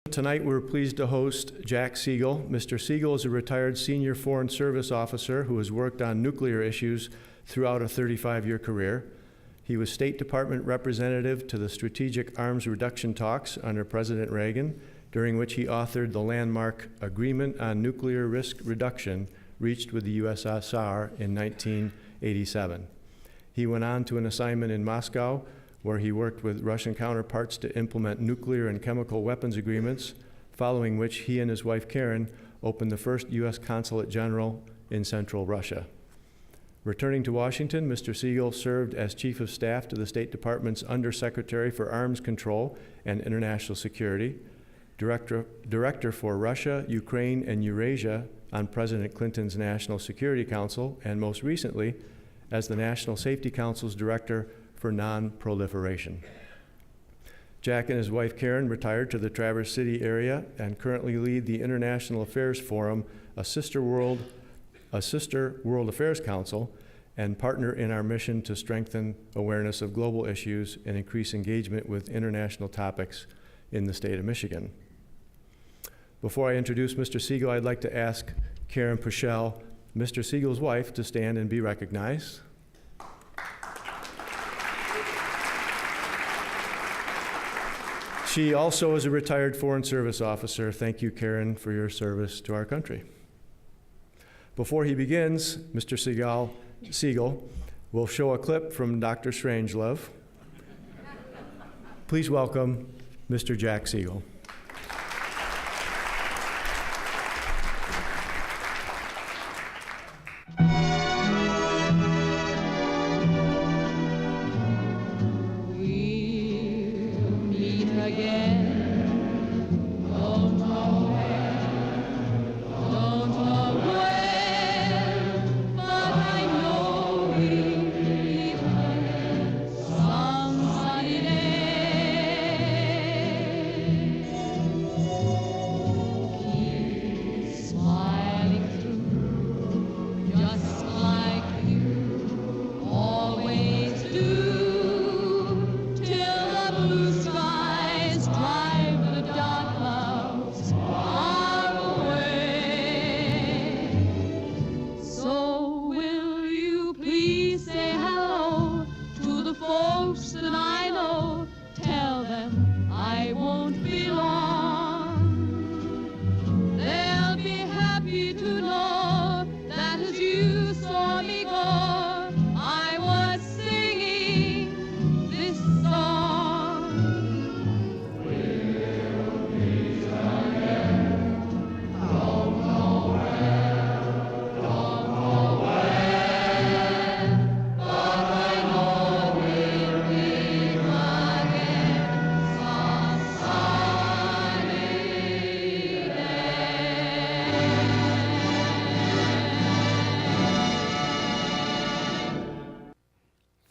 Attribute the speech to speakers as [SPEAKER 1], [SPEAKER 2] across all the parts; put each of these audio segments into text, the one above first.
[SPEAKER 1] Tonight, we're pleased to host Jack Siegel. Mr. Siegel is a retired senior Foreign Service officer who has worked on nuclear issues throughout a 35-year career. He was State Department representative to the Strategic Arms Reduction talks under President Reagan, during which he authored the landmark Agreement on Nuclear Risk Reduction reached with the USSR in 1987. He went on to an assignment in Moscow, where he worked with Russian counterparts to implement nuclear and chemical weapons agreements, following which he and his wife Karen opened the first U.S. Consulate General in Central Russia. Returning to Washington, Mr. Siegel served as Chief of Staff to the State Department's Undersecretary for Arms Control and International Security, Director for Russia, Ukraine, and Eurasia on President Clinton's National Security Council, and most recently, as the National Safety Council's Director for Non-Proliferation. Jack and his wife Karen retired to the Traverse City area and currently lead the International Affairs Forum, a sister World Affairs Council, and partner in our mission to strengthen awareness of global issues and increase engagement with international topics in the state of Michigan. Before I introduce Mr. Siegel, I'd like to ask Karen Puschel, Mr. Siegel's wife, to stand and be recognized. She also is a retired Foreign Service officer. Thank you, Karen, for your service to our country. Before he begins, Mr. Siegel will show a clip from Dr. Strangelove. Please welcome Mr. Jack Siegel.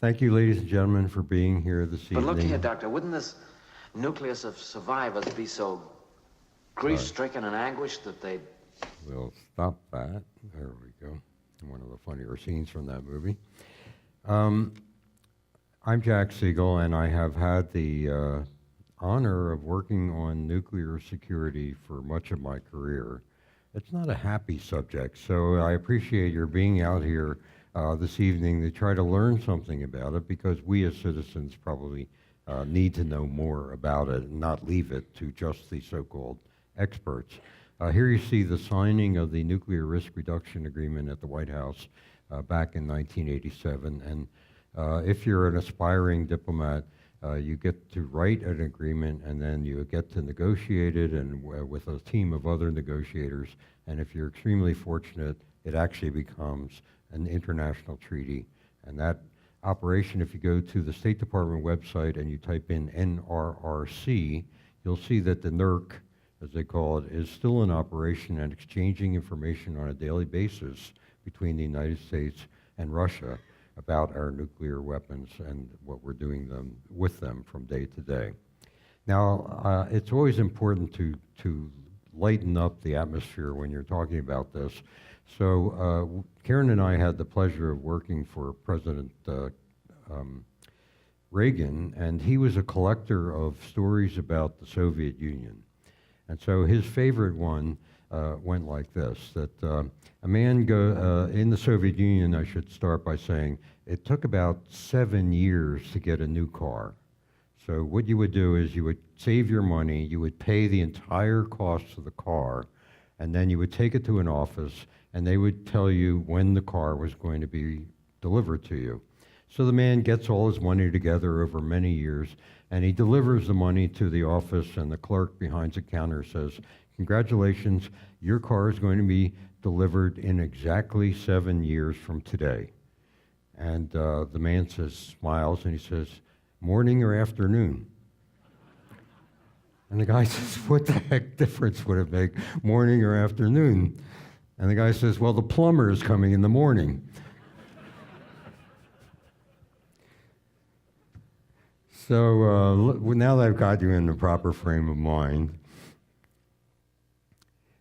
[SPEAKER 2] Thank you, ladies and gentlemen, for being here this evening.
[SPEAKER 3] But look here, Doctor, wouldn't this nucleus of survivors be so grief-stricken and anguished that they'd...
[SPEAKER 2] We'll stop that. There we go. One of the funnier scenes from that movie. I'm Jack Siegel, and I have had the honor of working on nuclear security for much of my career. It's not a happy subject, so I appreciate your being out here this evening to try to learn something about it, because we as citizens probably need to know more about it and not leave it to just the so-called experts. Here you see the signing of the Nuclear Risk Reduction Agreement at the White House back in 1987. And if you're an aspiring diplomat, you get to write an agreement, and then you get to negotiate it and with a team of other negotiators. And if you're extremely fortunate, it actually becomes an international treaty. And that operation, if you go to the State Department website and you type in NRRC, you'll see that the NERC, as they call it, is still in operation and exchanging information on a daily basis between the United States and Russia about our nuclear weapons and what we're doing with them from day to day. Now, it's always important to lighten up the atmosphere when you're talking about this. So Karen and I had the pleasure of working for President Reagan, and he was a collector of stories about the Soviet Union. And so his favorite one went like this, that a man in the Soviet Union, I should start by saying, it took about 7 years to get a new car. So what you would do is you would save your money, you would pay the entire cost of the car, and then you would take it to an office, and they would tell you when the car was going to be delivered to you. So the man gets all his money together over many years, and he delivers the money to the office, and the clerk behind the counter says, "Congratulations, your car is going to be delivered in exactly 7 years from today." And the man smiles, and he says, "Morning or afternoon?" And the guy says, "What the heck difference would it make, morning or afternoon?" And the guy says, "Well, the plumber is coming in the morning." So now that I've got you in the proper frame of mind,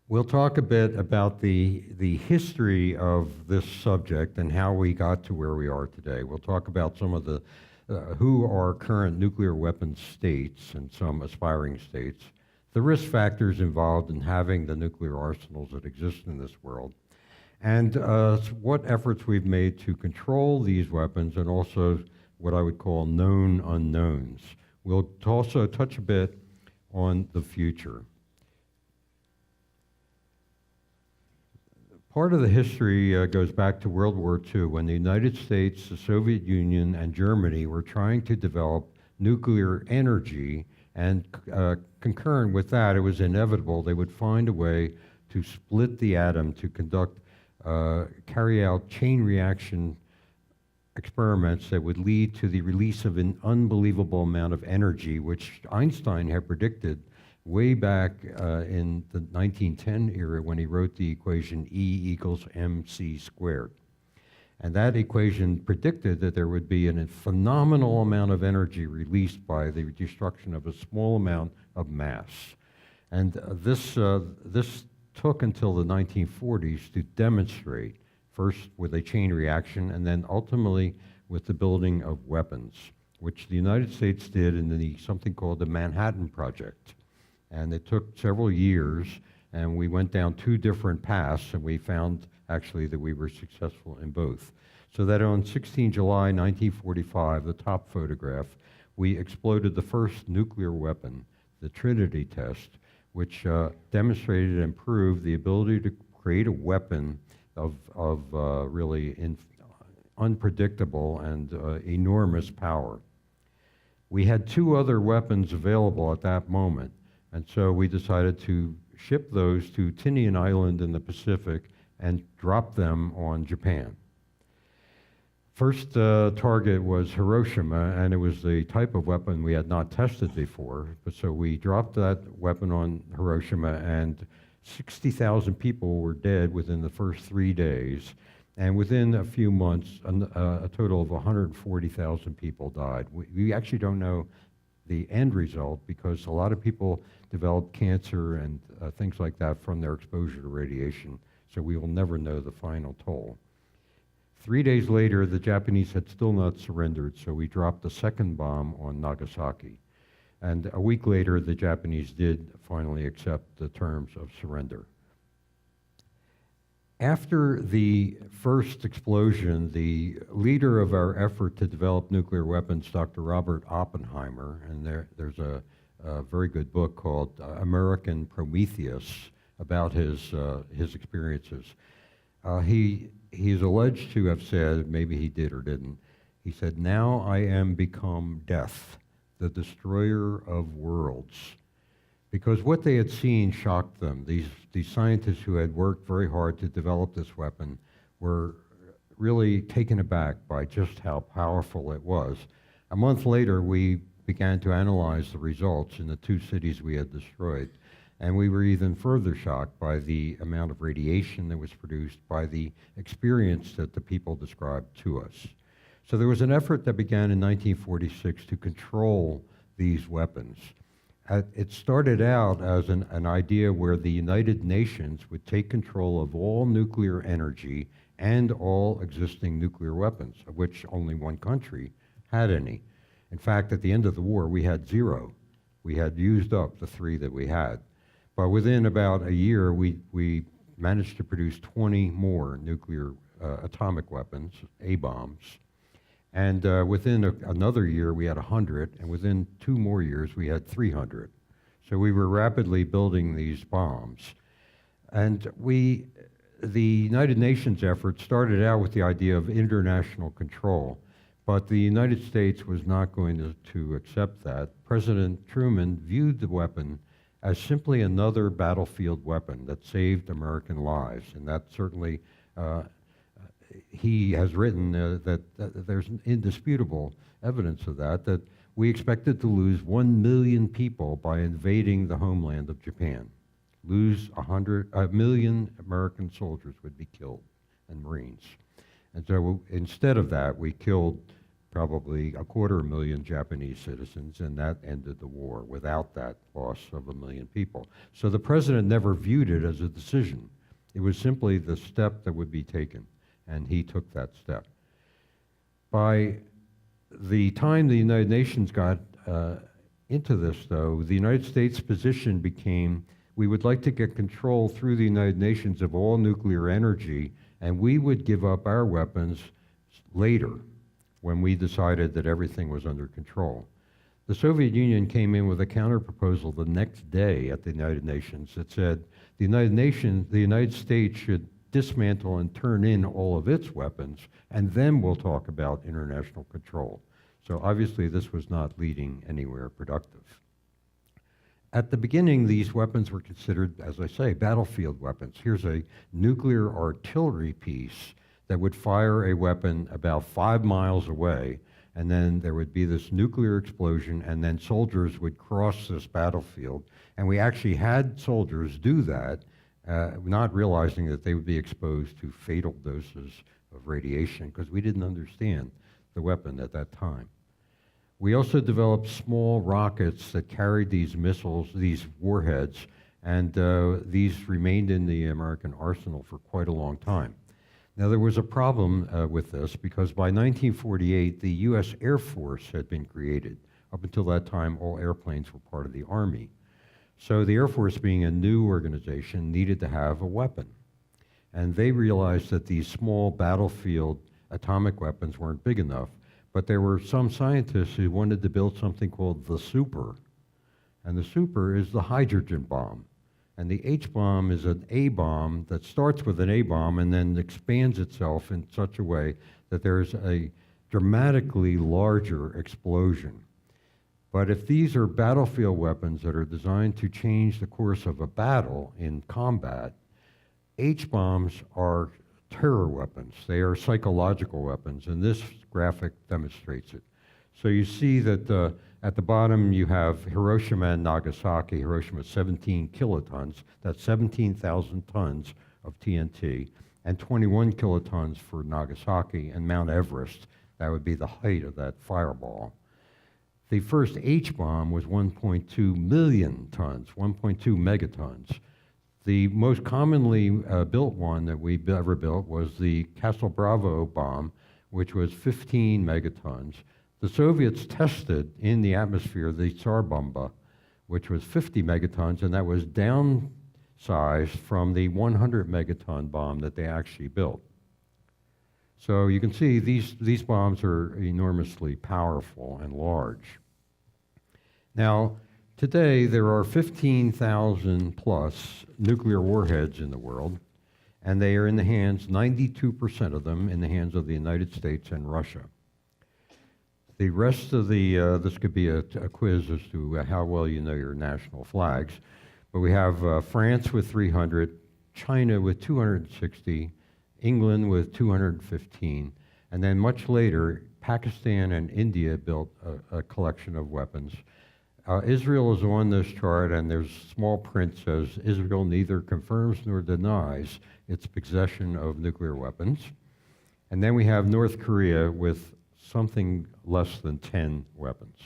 [SPEAKER 2] we'll talk a bit about the history of this subject and how we got to where we are today. We'll talk about some of the who are current nuclear weapons states and some aspiring states, the risk factors involved in having the nuclear arsenals that exist in this world, and what efforts we've made to control these weapons, and also what I would call known unknowns. We'll also touch a bit on the future. Part of the history goes back to World War II, when the United States, the Soviet Union, and Germany were trying to develop nuclear energy, and concurrent with that, it was inevitable they would find a way to split the atom, to carry out chain reaction experiments that would lead to the release of an unbelievable amount of energy, which Einstein had predicted way back in the 1910 era when he wrote the equation E equals mc squared. And that equation predicted that there would be a phenomenal amount of energy released by the destruction of a small amount of mass. And this took until the 1940s to demonstrate, first with a chain reaction, and then ultimately with the building of weapons, which the United States did in something called the Manhattan Project. And it took several years, and we went down 2 different paths, and we found actually that we were successful in both. So that on 16 July 1945, the top photograph, we exploded the first nuclear weapon, the Trinity test, which demonstrated and proved the ability to create a weapon of really unpredictable and enormous power. We had 2 other weapons available at that moment, and so we decided to ship those to Tinian Island in the Pacific and drop them on Japan. First target was Hiroshima, and it was the type of weapon we had not tested before. But so we dropped that weapon on Hiroshima, and 60,000 people were dead within the first 3 days. And within a few months, a total of 140,000 people died. We actually don't know the end result because a lot of people developed cancer and things like that from their exposure to radiation. So we will never know the final toll. 3 days later, the Japanese had still not surrendered, so we dropped the second bomb on Nagasaki. And a week later, the Japanese did finally accept the terms of surrender. After the first explosion, the leader of our effort to develop nuclear weapons, Dr. Robert Oppenheimer, and there's a very good book called American Prometheus about his experiences. He is alleged to have said, maybe he did or didn't, he said, "Now I am become death, the destroyer of worlds." Because what they had seen shocked them. These scientists who had worked very hard to develop this weapon were really taken aback by just how powerful it was. A month later, we began to analyze the results in the 2 cities we had destroyed. And we were even further shocked by the amount of radiation that was produced, by the experience that the people described to us. So there was an effort that began in 1946 to control these weapons. It started out as an idea where the United Nations would take control of all nuclear energy and all existing nuclear weapons, of which only one country had any. In fact, at the end of the war, we had 0. We had used up the 3 that we had. But within about a year, we managed to produce 20 more nuclear atomic weapons, A-bombs. And within another year, we had 100, and within 2 more years, we had 300. So we were rapidly building these bombs. And the United Nations effort started out with the idea of international control, but the United States was not going to accept that. President Truman viewed the weapon as simply another battlefield weapon that saved American lives, and that certainly he has written that there's indisputable evidence of that we expected to lose 1 million people by invading the homeland of Japan. Lose 1 million American soldiers would be killed, and Marines. And so instead of that, we killed probably 250,000 Japanese citizens, and that ended the war without that loss of 1 million people. So the president never viewed it as a decision. It was simply the step that would be taken, and he took that step. By the time the United Nations got into this, though, the United States' position became, we would like to get control through the United Nations of all nuclear energy, and we would give up our weapons later when we decided that everything was under control. The Soviet Union came in with a counterproposal the next day at the United Nations that said the United States should dismantle and turn in all of its weapons, and then we'll talk about international control. So obviously this was not leading anywhere productive. At the beginning, these weapons were considered, as I say, battlefield weapons. Here's a nuclear artillery piece that would fire a weapon about 5 miles away, and then there would be this nuclear explosion, and then soldiers would cross this battlefield. And we actually had soldiers do that, not realizing that they would be exposed to fatal doses of radiation, because we didn't understand the weapon at that time. We also developed small rockets that carried these missiles, these warheads, and these remained in the American arsenal for quite a long time. Now, there was a problem with this, because by 1948, the U.S. Air Force had been created. Up until that time, all airplanes were part of the Army. So the Air Force, being a new organization, needed to have a weapon. And they realized that these small battlefield atomic weapons weren't big enough, but there were some scientists who wanted to build something called the Super. And the Super is the hydrogen bomb. And the H-bomb is an A-bomb that starts with an A-bomb and then expands itself in such a way that there's a dramatically larger explosion. But if these are battlefield weapons that are designed to change the course of a battle in combat, H-bombs are terror weapons. They are psychological weapons, and this graphic demonstrates it. So you see that at the bottom you have Hiroshima and Nagasaki. Hiroshima, 17 kilotons. That's 17,000 tons of TNT, and 21 kilotons for Nagasaki, and Mount Everest. That would be the height of that fireball. The first H-bomb was 1.2 million tons, 1.2 megatons. The most commonly built one that we ever built was the Castle Bravo bomb, which was 15 megatons. The Soviets tested in the atmosphere the Tsar Bomba, which was 50 megatons, and that was downsized from the 100 megaton bomb that they actually built. So you can see these bombs are enormously powerful and large. Now, today there are 15,000 plus nuclear warheads in the world, and they are in the hands, 92% of them, in the hands of the United States and Russia. The rest of this could be a quiz as to how well you know your national flags, but we have France with 300, China with 260, England with 215, and then much later, Pakistan and India built a collection of weapons. Israel is on this chart, and there's small print says Israel neither confirms nor denies its possession of nuclear weapons. And then we have North Korea with something less than 10 weapons.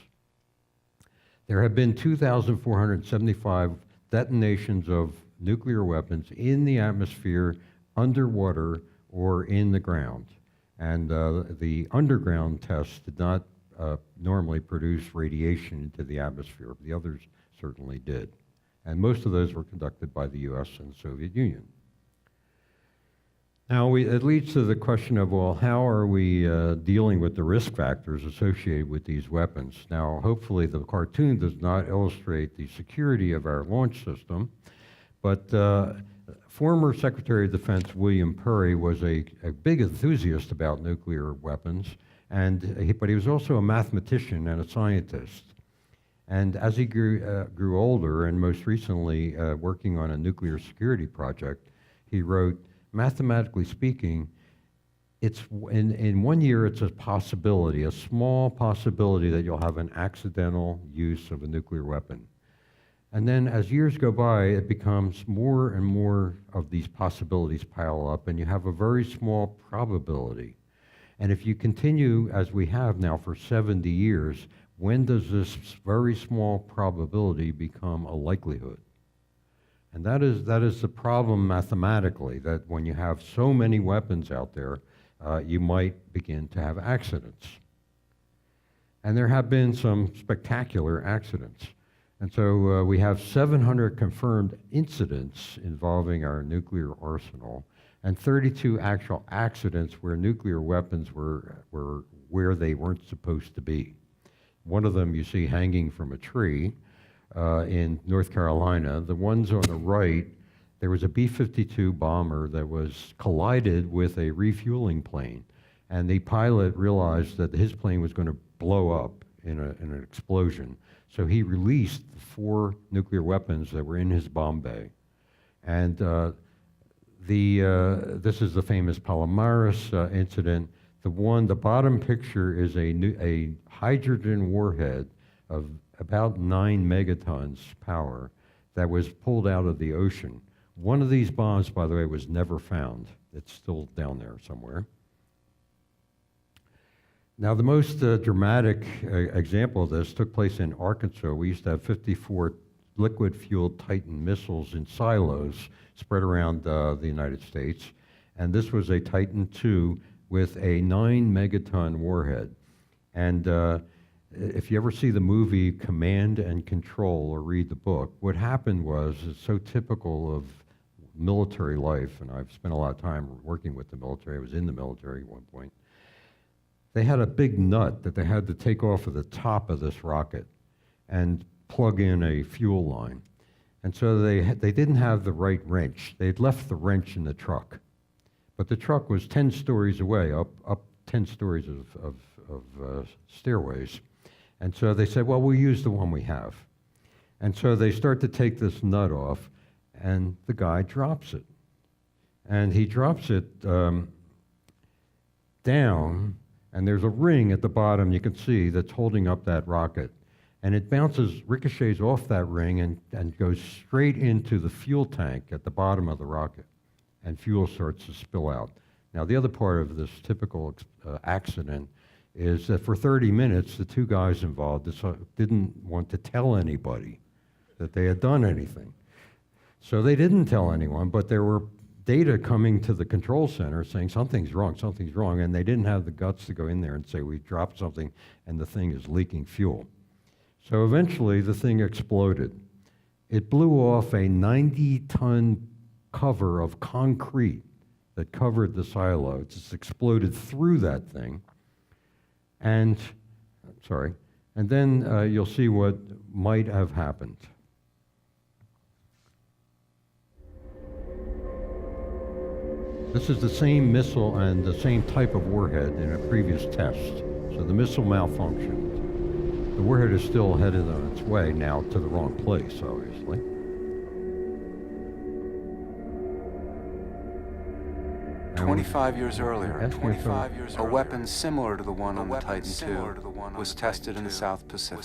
[SPEAKER 2] There have been 2,475 detonations of nuclear weapons in the atmosphere, underwater, or in the ground. And the underground tests did not normally produce radiation into the atmosphere. The others certainly did. And most of those were conducted by the US and the Soviet Union. Now, it leads to the question of, well, how are we dealing with the risk factors associated with these weapons? Now, hopefully the cartoon does not illustrate the security of our launch system, but former Secretary of Defense William Perry was a big enthusiast about nuclear weapons, but he was also a mathematician and a scientist. And as he grew older, and most recently working on a nuclear security project, he wrote, mathematically speaking, in 1 year it's a possibility, a small possibility that you'll have an accidental use of a nuclear weapon. And then as years go by, it becomes more and more of these possibilities pile up, and you have a very small probability. And if you continue, as we have now for 70 years, when does this very small probability become a likelihood? And that is the problem mathematically, that when you have so many weapons out there, you might begin to have accidents. And there have been some spectacular accidents. And so we have 700 confirmed incidents involving our nuclear arsenal, and 32 actual accidents where nuclear weapons were where they weren't supposed to be. One of them you see hanging from a tree in North Carolina. The ones on the right, there was a B-52 bomber that was collided with a refueling plane, and the pilot realized that his plane was going to blow up in an explosion. So he released 4 nuclear weapons that were in his bomb bay. And this is the famous Palomares incident. The bottom picture is a hydrogen warhead of about 9 megatons power that was pulled out of the ocean. One of these bombs, by the way, was never found. It's still down there somewhere. Now, the most dramatic example of this took place in Arkansas. We used to have 54 liquid-fueled Titan missiles in silos spread around the United States. And this was a Titan II with a 9 megaton warhead. And if you ever see the movie Command and Control or read the book, what happened was, it's so typical of military life, and I've spent a lot of time working with the military. I was in the military at one point. They had a big nut that they had to take off of the top of this rocket and plug in a fuel line. And so they didn't have the right wrench. They'd left the wrench in the truck. But the truck was 10 stories away, up 10 stories of stairways. And so they said, well, we'll use the one we have. And so they start to take this nut off, and the guy drops it. And he drops it down, and there's a ring at the bottom you can see that's holding up that rocket. And it ricochets off that ring and goes straight into the fuel tank at the bottom of the rocket. And fuel starts to spill out. Now, the other part of this typical accident is that for 30 minutes, the 2 guys involved didn't want to tell anybody that they had done anything. So they didn't tell anyone, but there were data coming to the control center saying something's wrong, and they didn't have the guts to go in there and say, we dropped something and the thing is leaking fuel. So eventually the thing exploded. It blew off a 90-ton cover of concrete that covered the silo. It just exploded through that thing. And then you'll see what might have happened. This is the same missile and the same type of warhead in a previous test. So the missile malfunctioned. The warhead is still headed on its way now to the wrong place, obviously.
[SPEAKER 4] 25 years earlier, a weapon similar to the one on the Titan II was tested in the South Pacific.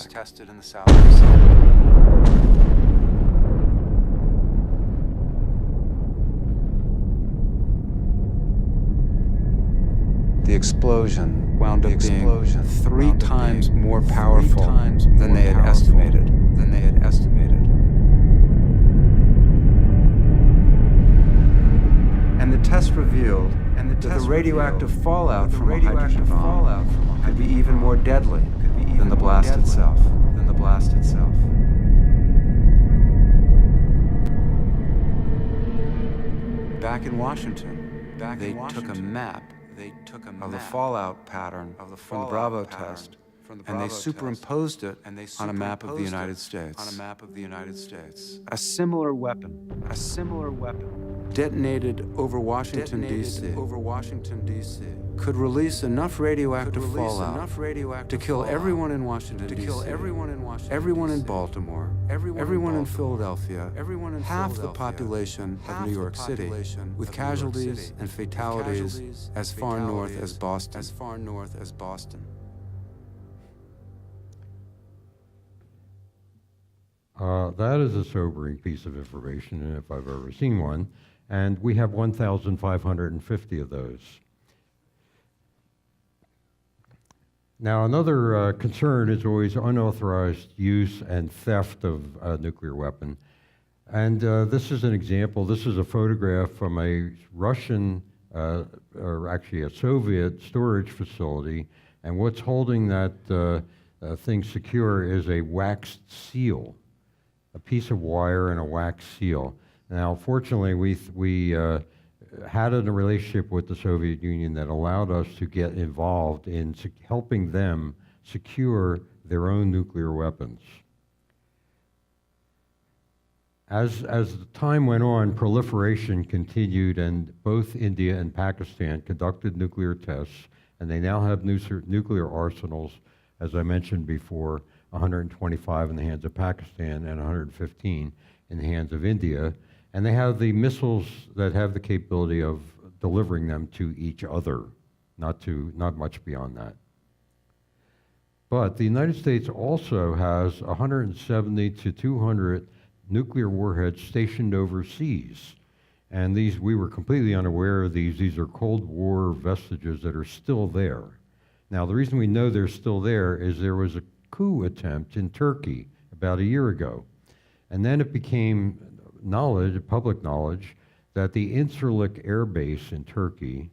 [SPEAKER 4] The explosion wound up being 3 times more powerful than they had estimated. And the test revealed that the radioactive fallout from a hydrogen bomb could be even more deadly than the blast itself. Back in Washington, they took a map of the fallout pattern from the Bravo test, and they superimposed it on a map of the United States. A similar weapon detonated over Washington, D.C. could release enough radioactive fallout to kill everyone in Washington, D.C., everyone in Baltimore, everyone in Philadelphia, half the population of New York City, with casualties and fatalities as far north as Boston.
[SPEAKER 2] That is a sobering piece of information, if I've ever seen one, and we have 1,550 of those. Now, another concern is always unauthorized use and theft of a nuclear weapon. And this is an example. This is a photograph from a Russian, or actually a Soviet storage facility. And what's holding that thing secure is a waxed seal, a piece of wire and a wax seal. Now, fortunately, we had a relationship with the Soviet Union that allowed us to get involved in helping them secure their own nuclear weapons. As the time went on, proliferation continued, and both India and Pakistan conducted nuclear tests, and they now have nuclear arsenals, as I mentioned before, 125 in the hands of Pakistan and 115 in the hands of India. And they have the missiles that have the capability of delivering them to each other, not much beyond that. But the United States also has 170 to 200 nuclear warheads stationed overseas. And these, we were completely unaware of these. These are Cold War vestiges that are still there. Now, the reason we know they're still there is there was a coup attempt in Turkey about a year ago. And then it became public knowledge, that the Incirlik Air Base in Turkey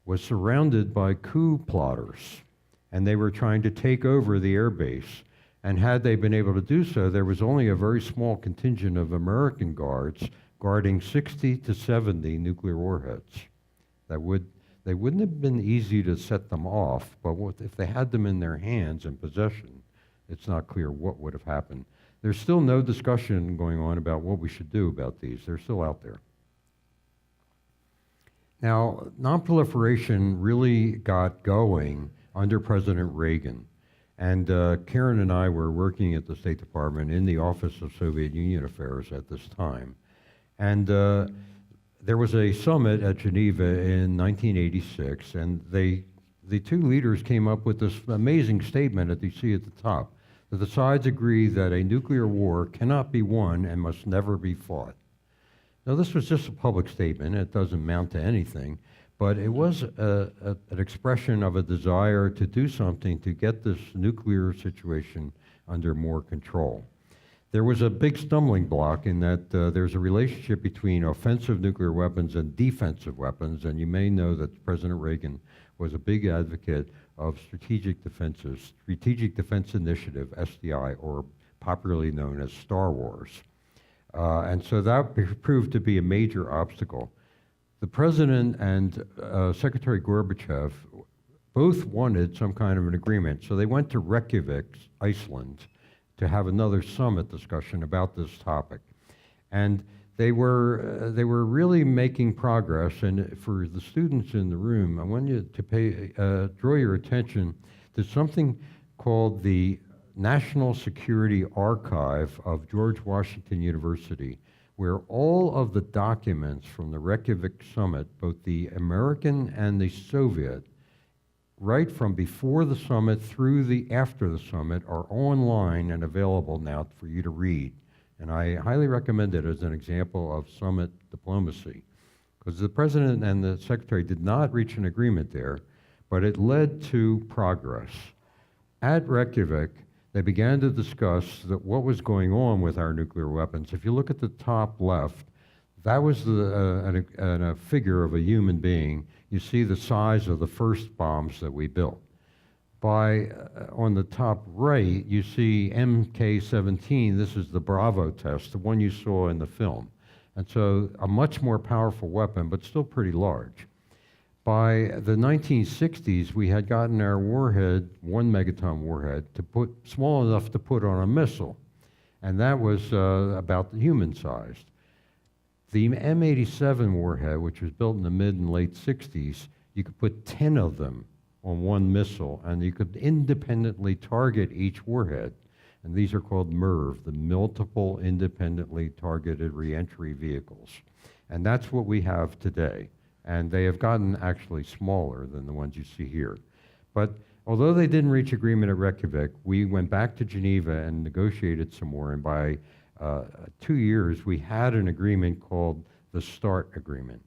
[SPEAKER 2] was surrounded by coup plotters, and they were trying to take over the air base. And had they been able to do so, there was only a very small contingent of American guards guarding 60 to 70 nuclear warheads. They wouldn't have been easy to set them off, but if they had them in their hands in possession, it's not clear what would have happened. There's still no discussion going on about what we should do about these. They're still out there. Now, nonproliferation really got going under President Reagan. And Karen and I were working at the State Department in the Office of Soviet Union Affairs at this time. And there was a summit at Geneva in 1986, and the two leaders came up with this amazing statement that you see at the top, that the sides agree that a nuclear war cannot be won and must never be fought. Now, this was just a public statement. It doesn't amount to anything, but it was an expression of a desire to do something to get this nuclear situation under more control. There was a big stumbling block in that there's a relationship between offensive nuclear weapons and defensive weapons, and you may know that President Reagan was a big advocate of Strategic Defense Initiative, SDI, or popularly known as Star Wars. And so that proved to be a major obstacle. The President and Secretary Gorbachev both wanted some kind of an agreement, so they went to Reykjavik, Iceland, to have another summit discussion about this topic. And they were really making progress, and for the students in the room, I want you to draw your attention to something called the National Security Archive of George Washington University, where all of the documents from the Reykjavik summit, both the American and the Soviet, right from before the summit through after the summit, are online and available now for you to read. And I highly recommend it as an example of summit diplomacy, because the President and the Secretary did not reach an agreement there, but it led to progress. At Reykjavik, they began to discuss what was going on with our nuclear weapons. If you look at the top left, that was a figure of a human being. You see the size of the first bombs that we built. On the top right, you see MK17. This is the Bravo test, the one you saw in the film. And so a much more powerful weapon, but still pretty large. By the 1960s, we had gotten our warhead, 1 megaton warhead, to put small enough to put on a missile, and that was about human-sized. The M87 warhead, which was built in the mid and late 60s, you could put 10 of them on one missile, and you could independently target each warhead. And these are called MIRV, the Multiple Independently Targeted Reentry Vehicles. And that's what we have today. And they have gotten actually smaller than the ones you see here. But although they didn't reach agreement at Reykjavik, we went back to Geneva and negotiated some more, and by 2 years, we had an agreement called the START Agreement.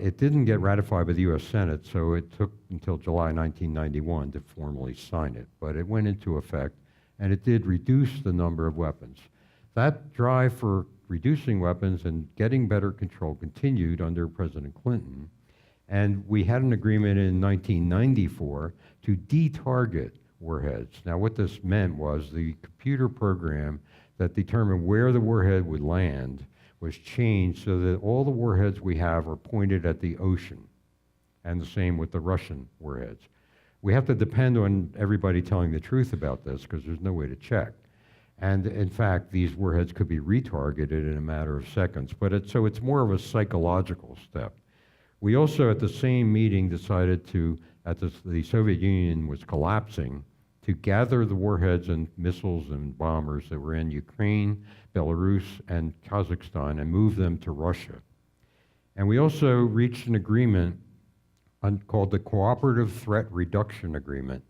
[SPEAKER 2] It didn't get ratified by the US Senate, so it took until July 1991 to formally sign it, but it went into effect, and it did reduce the number of weapons. That drive for reducing weapons and getting better control continued under President Clinton, and we had an agreement in 1994 to de-target warheads. Now, what this meant was the computer program that determined where the warhead would land was changed so that all the warheads we have are pointed at the ocean, and the same with the Russian warheads. We have to depend on everybody telling the truth about this because there's no way to check. And in fact, these warheads could be retargeted in a matter of seconds, but so it's more of a psychological step. We also, at the same meeting, decided to, the Soviet Union was collapsing, to gather the warheads and missiles and bombers that were in Ukraine, Belarus, and Kazakhstan and move them to Russia. And we also reached an agreement called the Cooperative Threat Reduction Agreement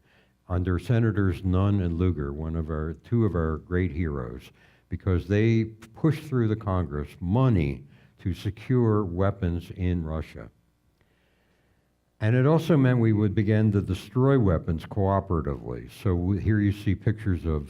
[SPEAKER 2] under Senators Nunn and Lugar, two of our great heroes, because they pushed through the Congress money to secure weapons in Russia. And it also meant we would begin to destroy weapons cooperatively. So here you see pictures of,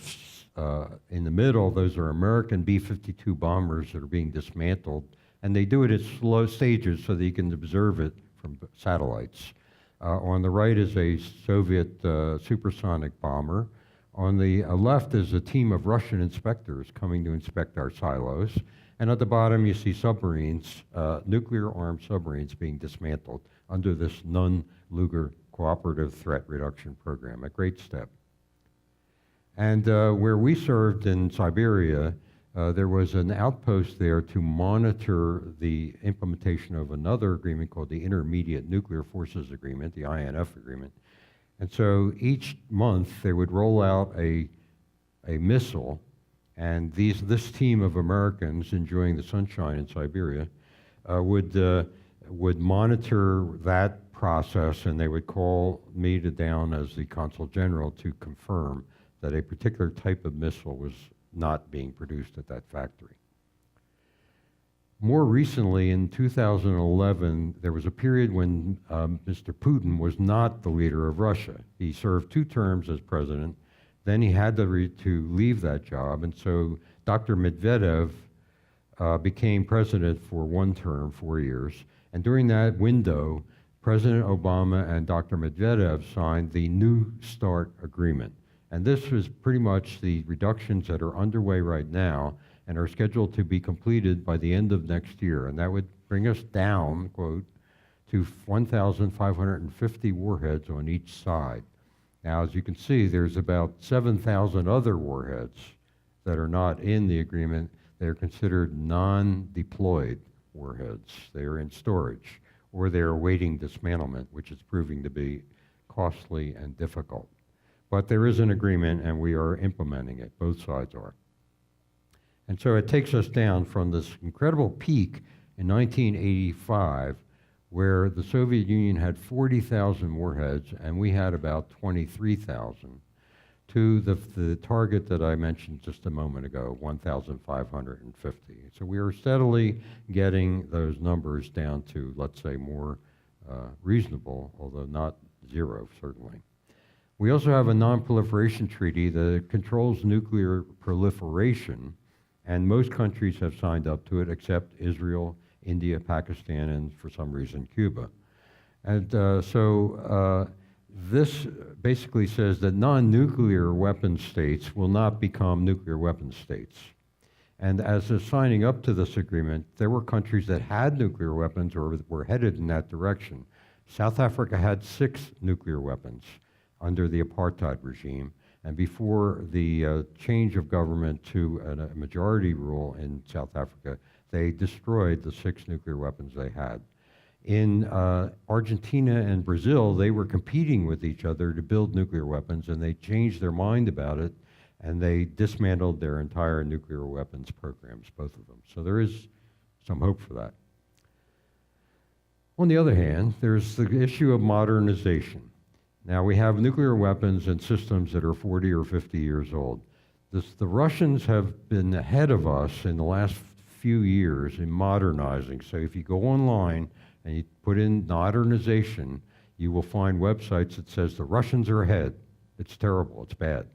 [SPEAKER 2] in the middle, those are American B-52 bombers that are being dismantled, and they do it at slow stages so that you can observe it from satellites. On the right is a Soviet supersonic bomber. On the left is a team of Russian inspectors coming to inspect our silos. And at the bottom you see submarines, nuclear-armed submarines being dismantled under this Nunn-Lugar Cooperative Threat Reduction Program, a great step. And where we served in Siberia, there was an outpost there to monitor the implementation of another agreement called the Intermediate Nuclear Forces Agreement, the INF agreement. And so each month they would roll out a missile, and this team of Americans enjoying the sunshine in Siberia would monitor that process, and they would call me down as the consul general to confirm that a particular type of missile was not being produced at that factory. More recently, in 2011, there was a period when Mr. Putin was not the leader of Russia. He served 2 terms as president, then he had to leave that job, and so Dr. Medvedev became president for 1 term, 4 years, and during that window, President Obama and Dr. Medvedev signed the New START agreement. And this was pretty much the reductions that are underway right now and are scheduled to be completed by the end of next year. And that would bring us down, quote, to 1,550 warheads on each side. Now, as you can see, there's about 7,000 other warheads that are not in the agreement. They're considered non-deployed warheads. They are in storage, or they're awaiting dismantlement, which is proving to be costly and difficult. But there is an agreement, and we are implementing it. Both sides are. And so it takes us down from this incredible peak in 1985, where the Soviet Union had 40,000 warheads, and we had about 23,000, to the target that I mentioned just a moment ago, 1,550. So we are steadily getting those numbers down to, let's say, more reasonable, although not zero, certainly. We also have a non-proliferation treaty that controls nuclear proliferation, and most countries have signed up to it except Israel, India, Pakistan, and for some reason Cuba. And this basically says that non-nuclear weapon states will not become nuclear weapon states. And as of signing up to this agreement, there were countries that had nuclear weapons or were headed in that direction. South Africa had 6 nuclear weapons under the apartheid regime. And before the change of government to a majority rule in South Africa, they destroyed the 6 nuclear weapons they had. In Argentina and Brazil, they were competing with each other to build nuclear weapons, and they changed their mind about it, and they dismantled their entire nuclear weapons programs, both of them. So there is some hope for that. On the other hand, there's the issue of modernization. Now, we have nuclear weapons and systems that are 40 or 50 years old. The Russians have been ahead of us in the last few years in modernizing. So if you go online and you put in modernization, you will find websites that says the Russians are ahead. It's terrible, it's bad.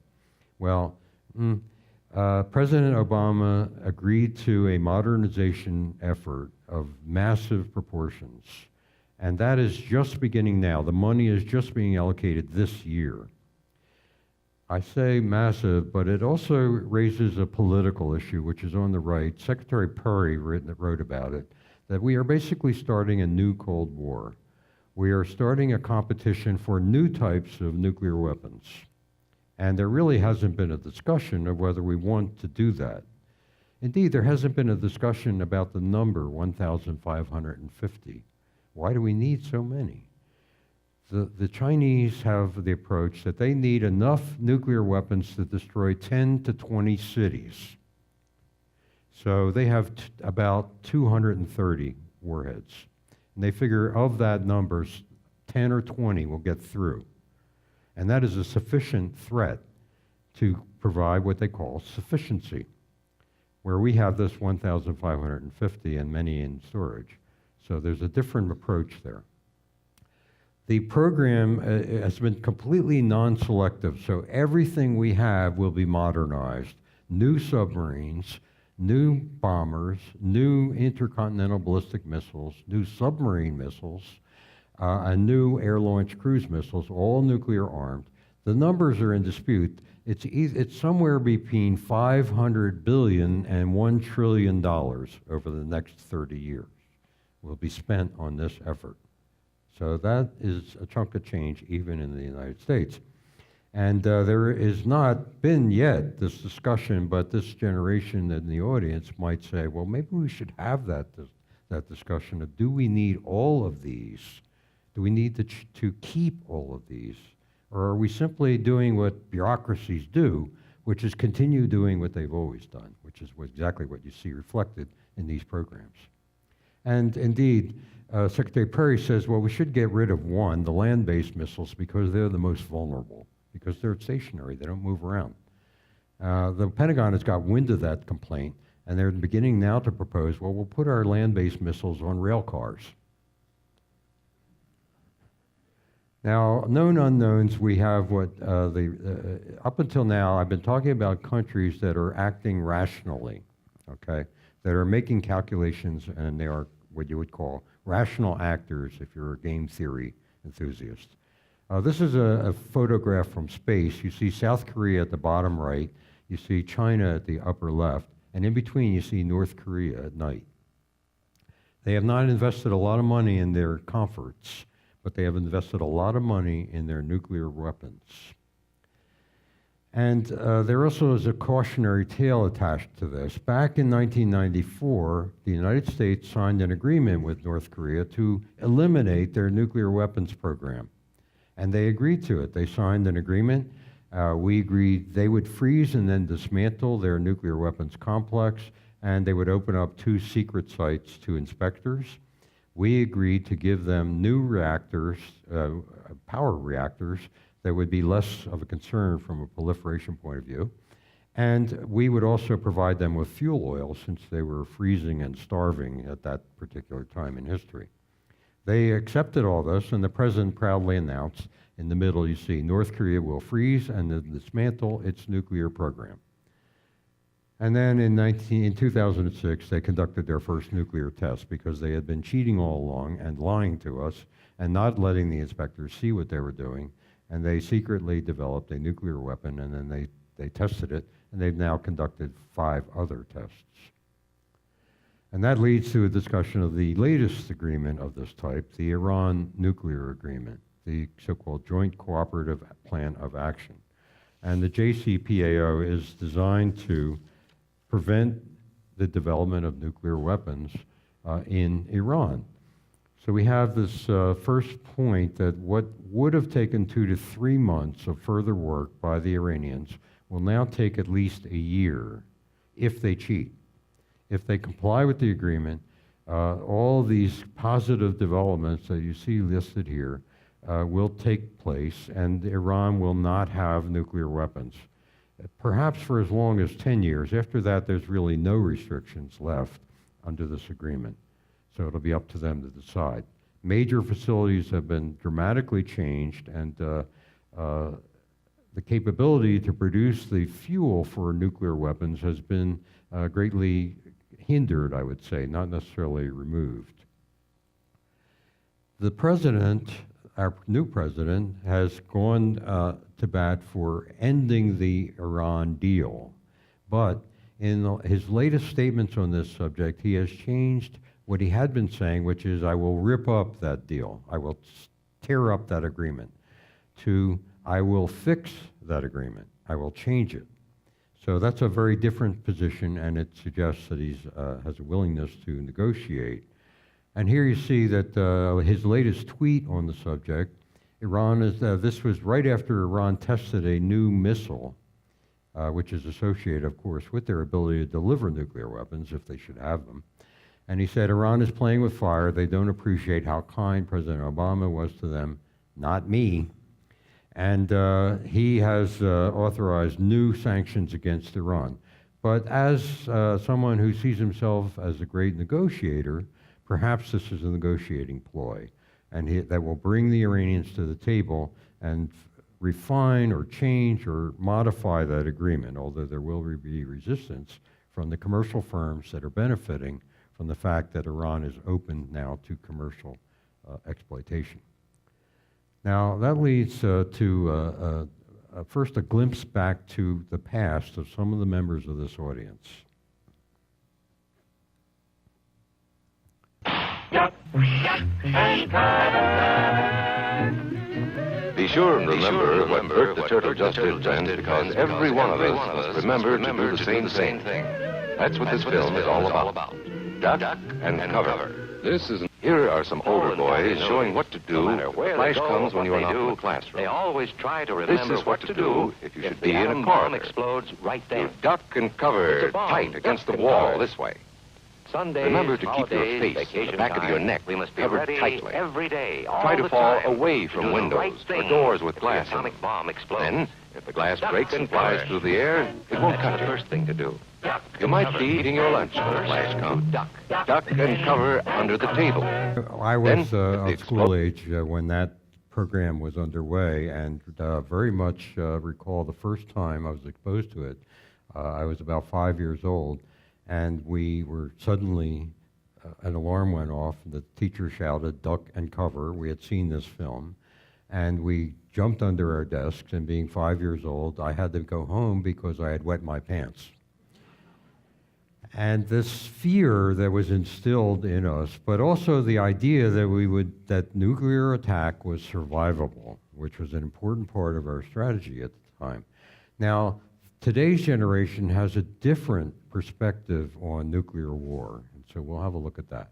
[SPEAKER 2] Well, President Obama agreed to a modernization effort of massive proportions, and that is just beginning now. The money is just being allocated this year. I say massive, but it also raises a political issue, which is on the right. Secretary Perry wrote about it, that we are basically starting a new Cold War. We are starting a competition for new types of nuclear weapons. And there really hasn't been a discussion of whether we want to do that. Indeed, there hasn't been a discussion about the number 1,550. Why do we need so many? The Chinese have the approach that they need enough nuclear weapons to destroy 10 to 20 cities. So they have about 230 warheads. And they figure of that numbers, 10 or 20 will get through. And that is a sufficient threat to provide what they call sufficiency, where we have this 1,550 and many in storage. So there's a different approach there. The program has been completely non-selective, so everything we have will be modernized. New submarines, new bombers, new intercontinental ballistic missiles, new submarine missiles, and new air-launched cruise missiles, all nuclear-armed. The numbers are in dispute. It's somewhere between $500 billion and $1 trillion over the next 30 years will be spent on this effort. So that is a chunk of change even in the United States. And there has not been yet this discussion, but this generation in the audience might say, well, maybe we should have that discussion of, do we need all of these? Do we need to keep all of these? Or are we simply doing what bureaucracies do, which is continue doing what they've always done, which is exactly what you see reflected in these programs. And indeed, Secretary Perry says, well, we should get rid of one, the land-based missiles, because they're the most vulnerable, because they're stationary, they don't move around. The Pentagon has got wind of that complaint, and they're beginning now to propose, well, we'll put our land-based missiles on rail cars. Now, known unknowns, we have what up until now, I've been talking about countries that are acting rationally, okay, that are making calculations, and they are what you would call rational actors if you're a game theory enthusiast. This is a photograph from space. You see South Korea at the bottom right, you see China at the upper left, and in between you see North Korea at night. They have not invested a lot of money in their comforts, but they have invested a lot of money in their nuclear weapons. And there also is a cautionary tale attached to this. Back in 1994, the United States signed an agreement with North Korea to eliminate their nuclear weapons program. And they agreed to it. They signed an agreement. We agreed they would freeze and then dismantle their nuclear weapons complex, and they would open up 2 secret sites to inspectors. We agreed to give them new reactors, power reactors, that would be less of a concern from a proliferation point of view. And we would also provide them with fuel oil since they were freezing and starving at that particular time in history. They accepted all this, and the president proudly announced, in the middle you see, North Korea will freeze and then dismantle its nuclear program. And then in 2006, they conducted their first nuclear test because they had been cheating all along and lying to us and not letting the inspectors see what they were doing. And they secretly developed a nuclear weapon, and then they tested it, and they've now conducted 5 other tests. And that leads to a discussion of the latest agreement of this type, the Iran nuclear agreement, the so-called Joint Cooperative Plan of Action. And the JCPOA is designed to prevent the development of nuclear weapons in Iran. So we have this first point that what would have taken 2 to 3 months of further work by the Iranians will now take at least a year if they cheat. If they comply with the agreement, all these positive developments that you see listed here will take place, and Iran will not have nuclear weapons, perhaps for as long as 10 years. After that, there's really no restrictions left under this agreement. So it'll be up to them to decide. Major facilities have been dramatically changed, and the capability to produce the fuel for nuclear weapons has been greatly hindered, I would say, not necessarily removed. The president, our new president, has gone to bat for ending the Iran deal. But in his latest statements on this subject, he has changed what he had been saying, which is, I will rip up that deal. I will tear up that agreement, to, I will fix that agreement. I will change it. So that's a very different position, and it suggests that he has a willingness to negotiate. And here you see that his latest tweet on the subject, Iran is, this was right after Iran tested a new missile, which is associated, of course, with their ability to deliver nuclear weapons if they should have them. And he said, Iran is playing with fire. They don't appreciate how kind President Obama was to them, not me. And he has authorized new sanctions against Iran. But as someone who sees himself as a great negotiator, perhaps this is a negotiating ploy, and that will bring the Iranians to the table and refine or change or modify that agreement, although there will be resistance from the commercial firms that are benefiting from the fact that Iran is open now to commercial exploitation. Now, that leads to first a glimpse back to the past of some of the members of this audience.
[SPEAKER 5] Be sure and remember what Bert the Turtle just did then, because every one of us must remember to do the same thing. That's what this film is all about. Duck and cover. Here are some older boys showing what to do if a flash comes when you are not in the classroom.
[SPEAKER 3] They always try to remember
[SPEAKER 5] This is what to do if you should be in a corner.
[SPEAKER 3] explodes right there.
[SPEAKER 5] You duck and cover
[SPEAKER 3] It's a bomb.
[SPEAKER 5] tight against the
[SPEAKER 3] Duck and
[SPEAKER 5] wall
[SPEAKER 3] cover.
[SPEAKER 5] this way.
[SPEAKER 3] Sundays,
[SPEAKER 5] Remember to keep your
[SPEAKER 3] holidays,
[SPEAKER 5] face,
[SPEAKER 3] vacation
[SPEAKER 5] the back of your
[SPEAKER 3] time,
[SPEAKER 5] neck,
[SPEAKER 3] we must be
[SPEAKER 5] covered
[SPEAKER 3] ready
[SPEAKER 5] tightly.
[SPEAKER 3] every day, all
[SPEAKER 5] Try to
[SPEAKER 3] the
[SPEAKER 5] fall
[SPEAKER 3] time,
[SPEAKER 5] away
[SPEAKER 3] to
[SPEAKER 5] from
[SPEAKER 3] do the
[SPEAKER 5] windows
[SPEAKER 3] right
[SPEAKER 5] or
[SPEAKER 3] thing
[SPEAKER 5] doors with
[SPEAKER 3] if
[SPEAKER 5] glass
[SPEAKER 3] the
[SPEAKER 5] in
[SPEAKER 3] atomic
[SPEAKER 5] them.
[SPEAKER 3] bomb explodes.
[SPEAKER 5] Then, if the glass
[SPEAKER 3] Duck
[SPEAKER 5] breaks and
[SPEAKER 3] and
[SPEAKER 5] flies
[SPEAKER 3] cover.
[SPEAKER 5] through the air, it won't cut
[SPEAKER 3] That's the
[SPEAKER 5] you.
[SPEAKER 3] first thing to do. Duck
[SPEAKER 5] You
[SPEAKER 3] and
[SPEAKER 5] might
[SPEAKER 3] cover.
[SPEAKER 5] be eating your lunch when the flash comes.
[SPEAKER 3] Duck.
[SPEAKER 5] Duck and cover under the table.
[SPEAKER 2] I was
[SPEAKER 5] Then, if
[SPEAKER 2] of
[SPEAKER 5] the
[SPEAKER 2] school age when that program was underway, and very much recall the first time I was exposed to it. I was about 5 years old, and we were suddenly, an alarm went off, and the teacher shouted, "Duck and cover." We had seen this film, and we jumped under our desks, and being 5 years old, I had to go home because I had wet my pants. And this fear that was instilled in us, but also the idea that that nuclear attack was survivable, which was an important part of our strategy at the time. Now, today's generation has a different perspective on nuclear war, and so we'll have a look at that.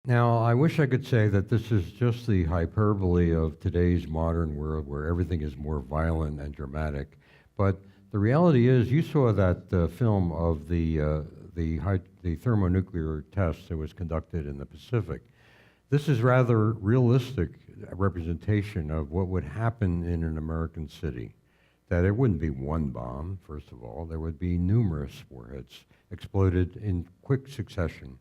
[SPEAKER 2] Now, I wish I could say that this is just the hyperbole of today's modern world where everything is more violent and dramatic, but the reality is you saw that film of the thermonuclear test that was conducted in the Pacific. This is rather realistic representation of what would happen in an American city. That it wouldn't be one bomb, first of all. There would be numerous warheads exploded in quick succession.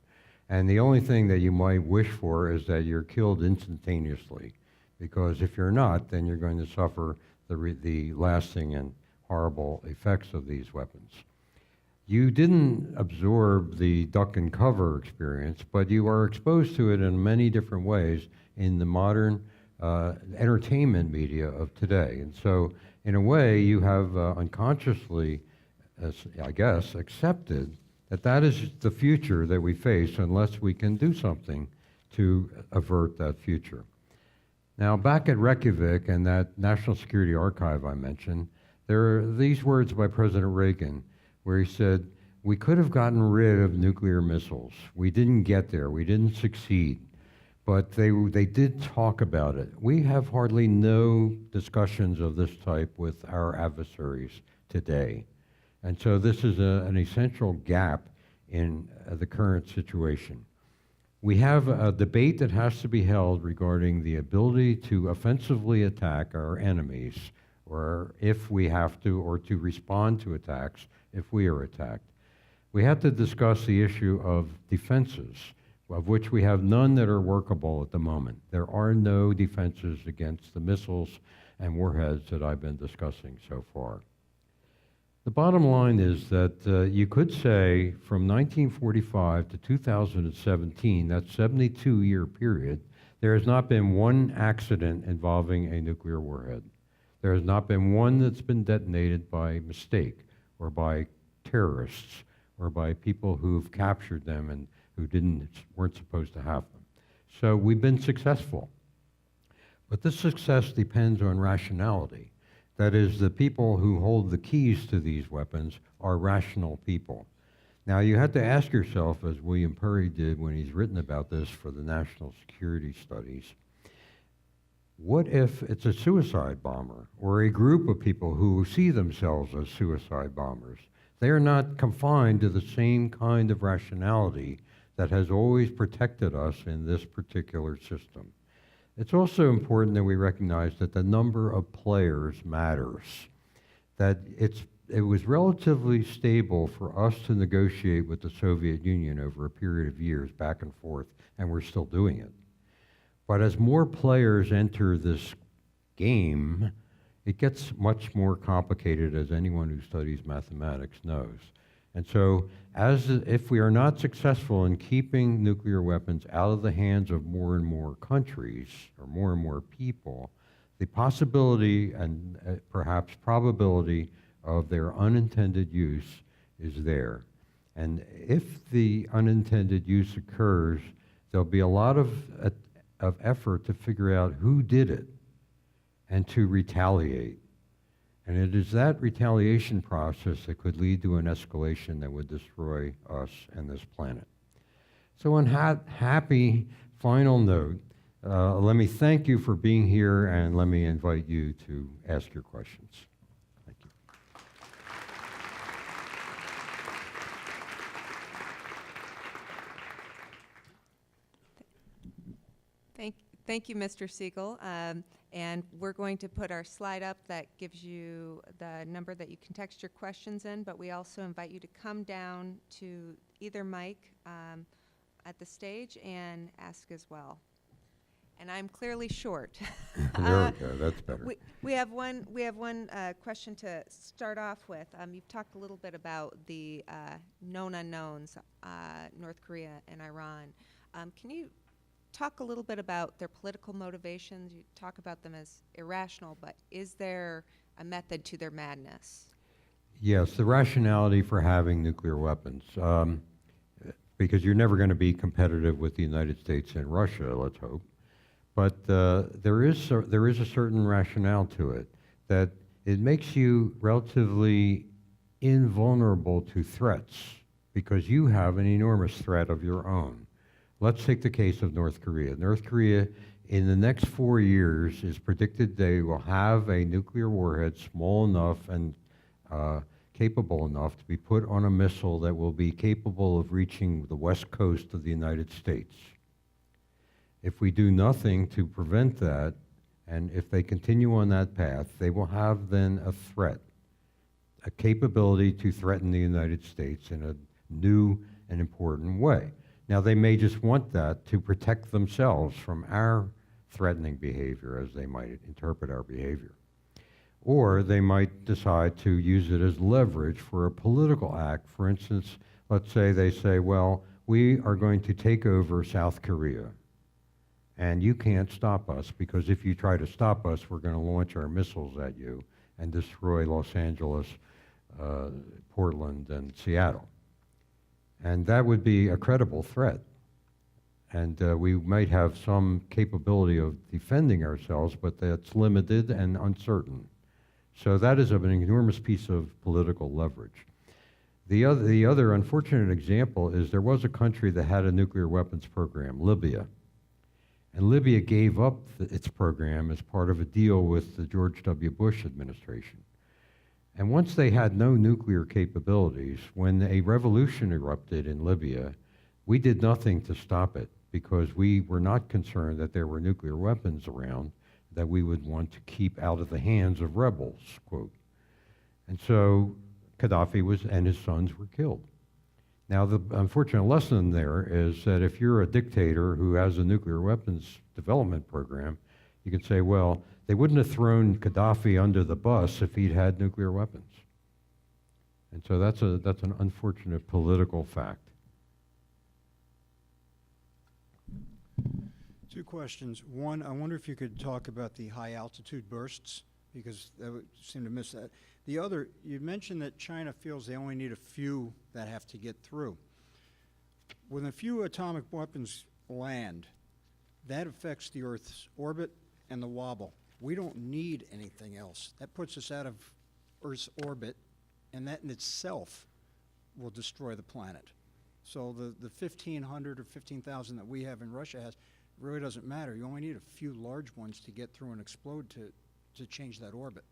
[SPEAKER 2] And the only thing that you might wish for is that you're killed instantaneously, because if you're not, then you're going to suffer the lasting and horrible effects of these weapons. You didn't absorb the duck and cover experience, but you are exposed to it in many different ways in the modern entertainment media of today. And so, in a way, you have unconsciously, I guess, accepted that that is the future that we face unless we can do something to avert that future. Now, back at Reykjavik and that National Security Archive I mentioned, there are these words by President Reagan where he said, "We could have gotten rid of nuclear missiles. We didn't get there. We didn't succeed. But they did talk about it." We have hardly no discussions of this type with our adversaries today. And so this is an essential gap in the current situation. We have a debate that has to be held regarding the ability to offensively attack our enemies, or if we have to, or to respond to attacks if we are attacked. We have to discuss the issue of defenses, of which we have none that are workable at the moment. There are no defenses against the missiles and warheads that I've been discussing so far. The bottom line is that you could say from 1945 to 2017, that 72-year period, there has not been one accident involving a nuclear warhead. There has not been one that's been detonated by mistake or by terrorists or by people who've captured them and who weren't supposed to have them. So we've been successful. But this success depends on rationality. That is, the people who hold the keys to these weapons are rational people. Now, you have to ask yourself, as William Perry did when he's written about this for the National Security Studies, what if it's a suicide bomber or a group of people who see themselves as suicide bombers? They are not confined to the same kind of rationality that has always protected us in this particular system. It's also important that we recognize that the number of players matters, that it was relatively stable for us to negotiate with the Soviet Union over a period of years back and forth, and we're still doing it. But as more players enter this game, it gets much more complicated, as anyone who studies mathematics knows. And so, if we are not successful in keeping nuclear weapons out of the hands of more and more countries, or more and more people, the possibility and perhaps probability of their unintended use is there. And if the unintended use occurs, there'll be a lot of effort to figure out who did it and to retaliate. And it is that retaliation process that could lead to an escalation that would destroy us and this planet. So on happy final note, let me thank you for being here, and let me invite you to ask your questions. Thank you.
[SPEAKER 6] Thank you, Mr. Siegel. And we're going to put our slide up that gives you the number that you can text your questions in, but we also invite you to come down to either mic at the stage and ask as well. And I'm clearly short.
[SPEAKER 2] There we go, that's better.
[SPEAKER 6] We have one question to start off with. You've talked a little bit about the known unknowns, North Korea and Iran. Can you talk a little bit about their political motivations? You talk about them as irrational, but is there a method to their madness?
[SPEAKER 2] Yes, the rationality for having nuclear weapons, because you're never going to be competitive with the United States and Russia, let's hope. But there is a certain rationale to it, that it makes you relatively invulnerable to threats because you have an enormous threat of your own. Let's take the case of North Korea. North Korea, in the next 4 years, is predicted they will have a nuclear warhead small enough and capable enough to be put on a missile that will be capable of reaching the west coast of the United States. If we do nothing to prevent that, and if they continue on that path, they will have then a threat, a capability to threaten the United States in a new and important way. Now, they may just want that to protect themselves from our threatening behavior, as they might interpret our behavior. Or they might decide to use it as leverage for a political act. For instance, let's say they say, well, we are going to take over South Korea, and you can't stop us, because if you try to stop us, we're going to launch our missiles at you and destroy Los Angeles, Portland, and Seattle. And that would be a credible threat. And we might have some capability of defending ourselves, but that's limited and uncertain. So that is an enormous piece of political leverage. The other unfortunate example is there was a country that had a nuclear weapons program, Libya. And Libya gave up its program as part of a deal with the George W. Bush administration. And once they had no nuclear capabilities, when a revolution erupted in Libya, we did nothing to stop it, because we were not concerned that there were nuclear weapons around that we would want to keep out of the hands of rebels, quote. And so Gaddafi and his sons were killed. Now, the unfortunate lesson there is that if you're a dictator who has a nuclear weapons development program, you can say, well, they wouldn't have thrown Gaddafi under the bus if he'd had nuclear weapons. And so that's an unfortunate political fact.
[SPEAKER 7] Two questions. One, I wonder if you could talk about the high altitude bursts, because I seem to miss that. The other, you mentioned that China feels they only need a few that have to get through. When a few atomic weapons land, that affects the Earth's orbit and the wobble. We don't need anything else. That puts us out of Earth's orbit, and that in itself will destroy the planet. So the 1,500 or 15,000 that we have and Russia has really doesn't matter. You only need a few large ones to get through and explode to change that orbit.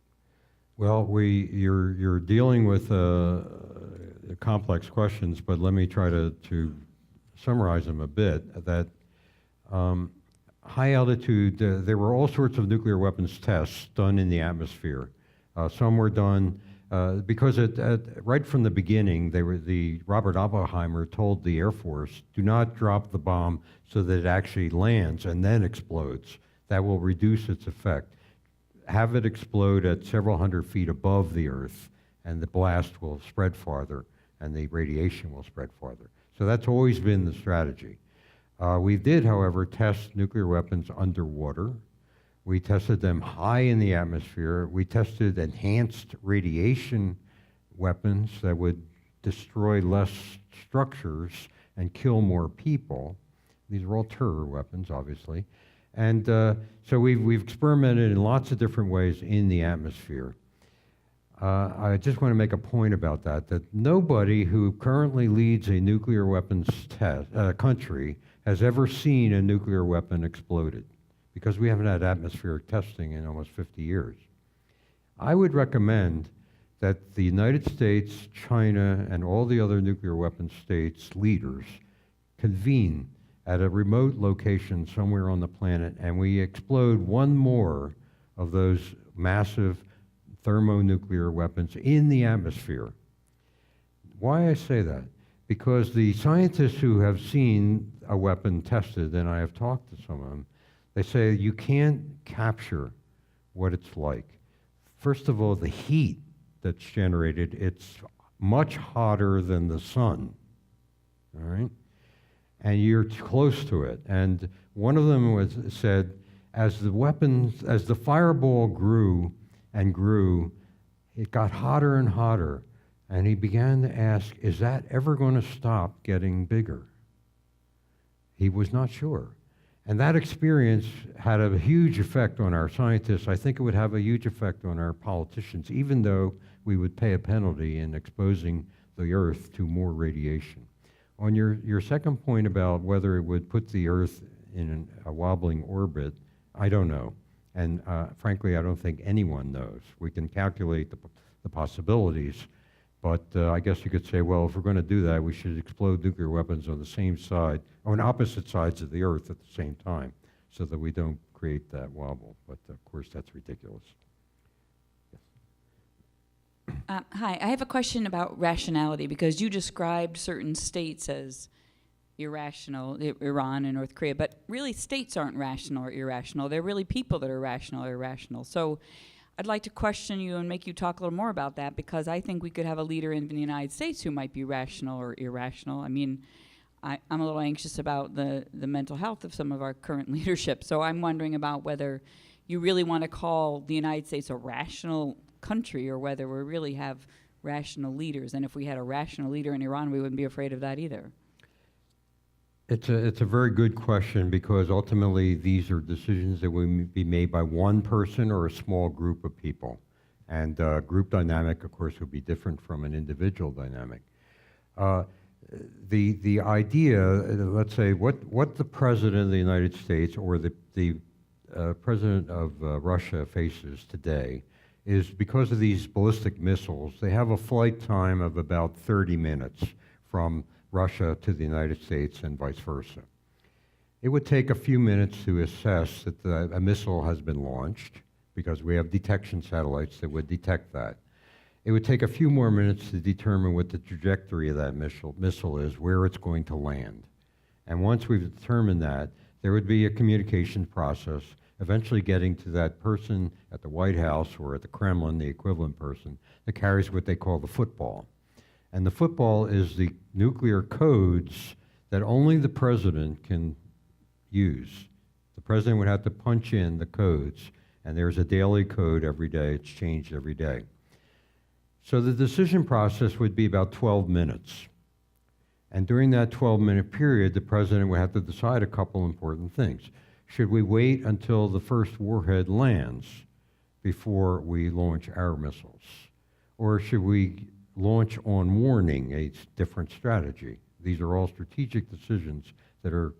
[SPEAKER 2] Well, you're dealing with complex questions, but let me try to summarize them a bit. That high altitude, there were all sorts of nuclear weapons tests done in the atmosphere. Some were done because right from the beginning, Robert Oppenheimer told the Air Force, do not drop the bomb so that it actually lands and then explodes. That will reduce its effect. Have it explode at several hundred feet above the Earth, and the blast will spread farther, and the radiation will spread farther. So that's always been the strategy. We did, however, test nuclear weapons underwater. We tested them high in the atmosphere. We tested enhanced radiation weapons that would destroy less structures and kill more people. These are all terror weapons, obviously. And so we've experimented in lots of different ways in the atmosphere. I just want to make a point about that nobody who currently leads a nuclear weapons country has ever seen a nuclear weapon exploded, because we haven't had atmospheric testing in almost 50 years. I would recommend that the United States, China, and all the other nuclear weapons states leaders convene at a remote location somewhere on the planet, and we explode one more of those massive thermonuclear weapons in the atmosphere. Why I say that? Because the scientists who have seen a weapon tested, and I have talked to some of them, they say you can't capture what it's like. First of all, the heat that's generated, it's much hotter than the sun, all right? And you're close to it. And one of them said, as the fireball grew and grew, it got hotter and hotter. And he began to ask, is that ever going to stop getting bigger? He was not sure. And that experience had a huge effect on our scientists. I think it would have a huge effect on our politicians, even though we would pay a penalty in exposing the Earth to more radiation. On your second point about whether it would put the Earth in a wobbling orbit, I don't know. And frankly, I don't think anyone knows. We can calculate the possibilities, but I guess you could say, well, if we're going to do that, we should explode nuclear weapons on the same side, on opposite sides of the Earth at the same time, so that we don't create that wobble. But of course, that's ridiculous.
[SPEAKER 8] Hi, I have a question about rationality, because you described certain states as irrational, Iran and North Korea, but really states aren't rational or irrational. They're really people that are rational or irrational. So I'd like to question you and make you talk a little more about that, because I think we could have a leader in the United States who might be rational or irrational. I mean, I'm a little anxious about the mental health of some of our current leadership. So I'm wondering about whether you really want to call the United States a rational country, or whether we really have rational leaders. And if we had a rational leader in Iran, we wouldn't be afraid of that either.
[SPEAKER 2] It's a very good question, because ultimately these are decisions that will be made by one person or a small group of people. And group dynamic, of course, would be different from an individual dynamic. The idea, let's say, what the President of the United States or the President of Russia faces today is, because of these ballistic missiles, they have a flight time of about 30 minutes from Russia to the United States and vice versa. It would take a few minutes to assess that a missile has been launched, because we have detection satellites that would detect that. It would take a few more minutes to determine what the trajectory of that missile is, where it's going to land. And once we've determined that, there would be a communication process, eventually getting to that person at the White House or at the Kremlin, the equivalent person, that carries what they call the football. And the football is the nuclear codes that only the president can use. The president would have to punch in the codes, and there's a daily code every day. It's changed every day. So the decision process would be about 12 minutes. And during that 12-minute period, the president would have to decide a couple important things. Should we wait until the first warhead lands before we launch our missiles? Or should we launch on warning, a different strategy? These are all strategic decisions that are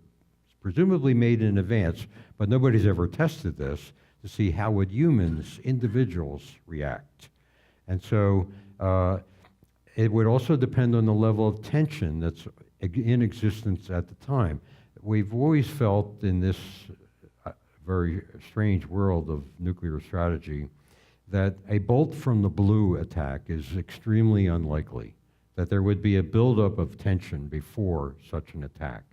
[SPEAKER 2] presumably made in advance, but nobody's ever tested this to see how would humans, individuals, react. And so it would also depend on the level of tension that's in existence at the time. We've always felt in this very strange world of nuclear strategy that a bolt from the blue attack is extremely unlikely, that there would be a buildup of tension before such an attack.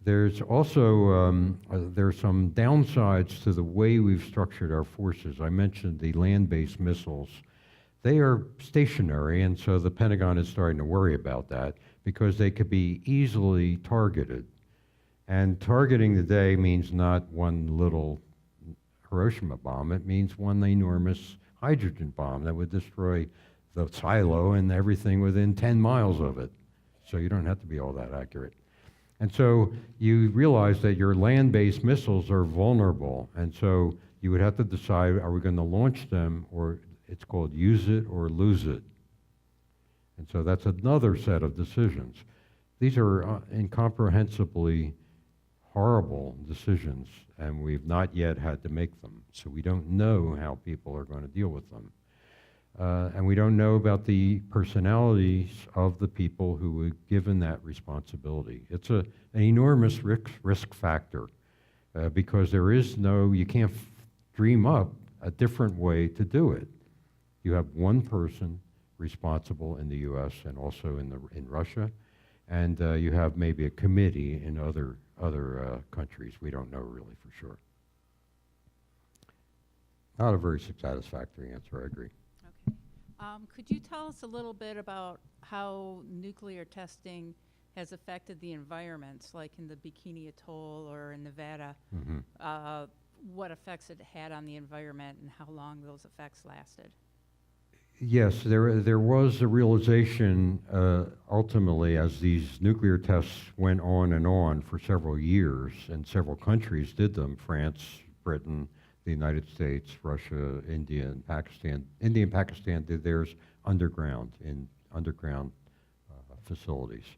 [SPEAKER 2] There's also there's some downsides to the way we've structured our forces. I mentioned the land-based missiles. They are stationary, and so the Pentagon is starting to worry about that, because they could be easily targeted. And targeting today means not one little Hiroshima bomb. It means one enormous hydrogen bomb that would destroy the silo and everything within 10 miles of it. So you don't have to be all that accurate. And so you realize that your land-based missiles are vulnerable. And so you would have to decide, are we going to launch them, or it's called use it or lose it. And so that's another set of decisions. These are incomprehensibly horrible decisions, and we've not yet had to make them. So we don't know how people are going to deal with them. And we don't know about the personalities of the people who were given that responsibility. It's an enormous risk factor, because there is no, you can't dream up a different way to do it. You have one person responsible in the U.S. and also in Russia, and you have maybe a committee in other countries. We don't know really for sure. Not a very satisfactory answer, I agree.
[SPEAKER 9] Okay. Could you tell us a little bit about how nuclear testing has affected the environments, like in the Bikini Atoll or in Nevada?
[SPEAKER 2] Mm-hmm.
[SPEAKER 9] What effects it had on the environment and how long those effects lasted?
[SPEAKER 2] Yes, there was a realization ultimately, as these nuclear tests went on for several years, and several countries did them: France, Britain, the United States, Russia, India, and Pakistan. India and Pakistan did theirs underground, in underground facilities.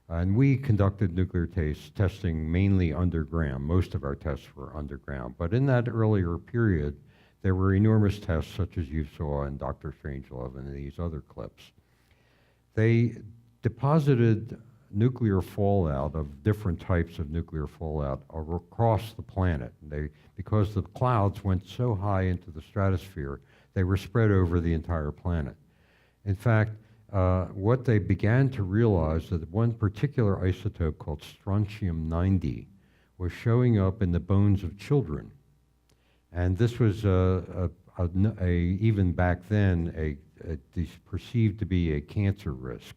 [SPEAKER 2] And we conducted nuclear testing mainly underground. Most of our tests were underground. But in that earlier period, there were enormous tests, such as you saw in Dr. Strangelove and these other clips. They deposited nuclear fallout of different types of nuclear fallout across the planet. Because the clouds went so high into the stratosphere, they were spread over the entire planet. In fact, what they began to realize that one particular isotope called strontium-90 was showing up in the bones of children. And this was a even back then, perceived to be a cancer risk.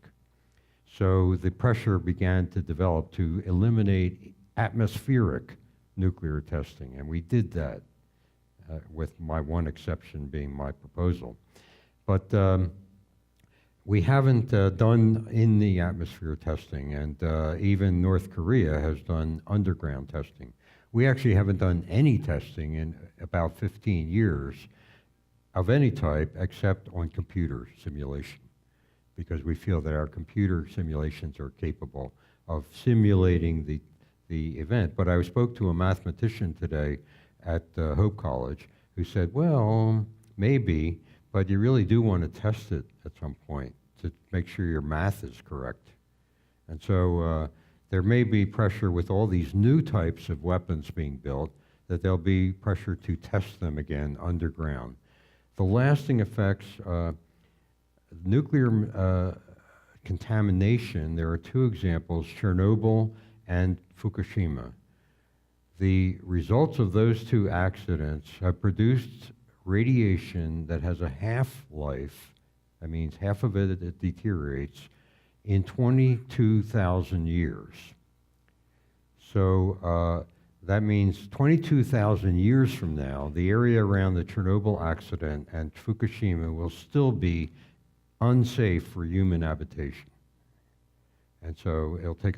[SPEAKER 2] So the pressure began to develop to eliminate atmospheric nuclear testing, and we did that, with my one exception being my proposal. But we haven't done in the atmosphere testing, and even North Korea has done underground testing. We actually haven't done any testing in about 15 years of any type except on computer simulation, because we feel that our computer simulations are capable of simulating the event. But I spoke to a mathematician today at Hope College who said, well, maybe, but you really do want to test it at some point to make sure your math is correct. And so there may be pressure with all these new types of weapons being built that there'll be pressure to test them again underground. The lasting effects, nuclear contamination, there are two examples, Chernobyl and Fukushima. The results of those two accidents have produced radiation that has a half-life, that means half of it deteriorates, in 22,000 years. So that means 22,000 years from now, the area around the Chernobyl accident and Fukushima will still be unsafe for human habitation. And so it'll take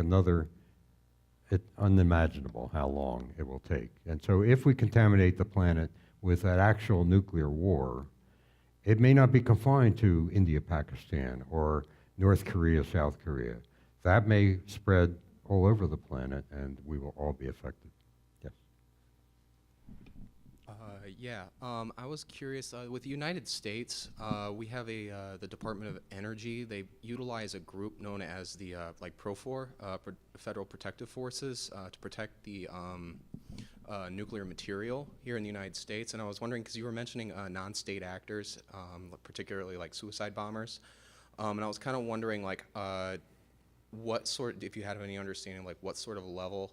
[SPEAKER 2] unimaginable how long it will take. And so if we contaminate the planet with an actual nuclear war, it may not be confined to India, Pakistan, or North Korea, South Korea. That may spread all over the planet, and we will all be affected. Yes.
[SPEAKER 10] I was curious, with the United States, we have the Department of Energy. They utilize a group known as the PROFOR, Federal Protective Forces, to protect the nuclear material here in the United States. And I was wondering, because you were mentioning non-state actors, particularly like suicide bombers, and I was kind of wondering, if you had any understanding, what sort of level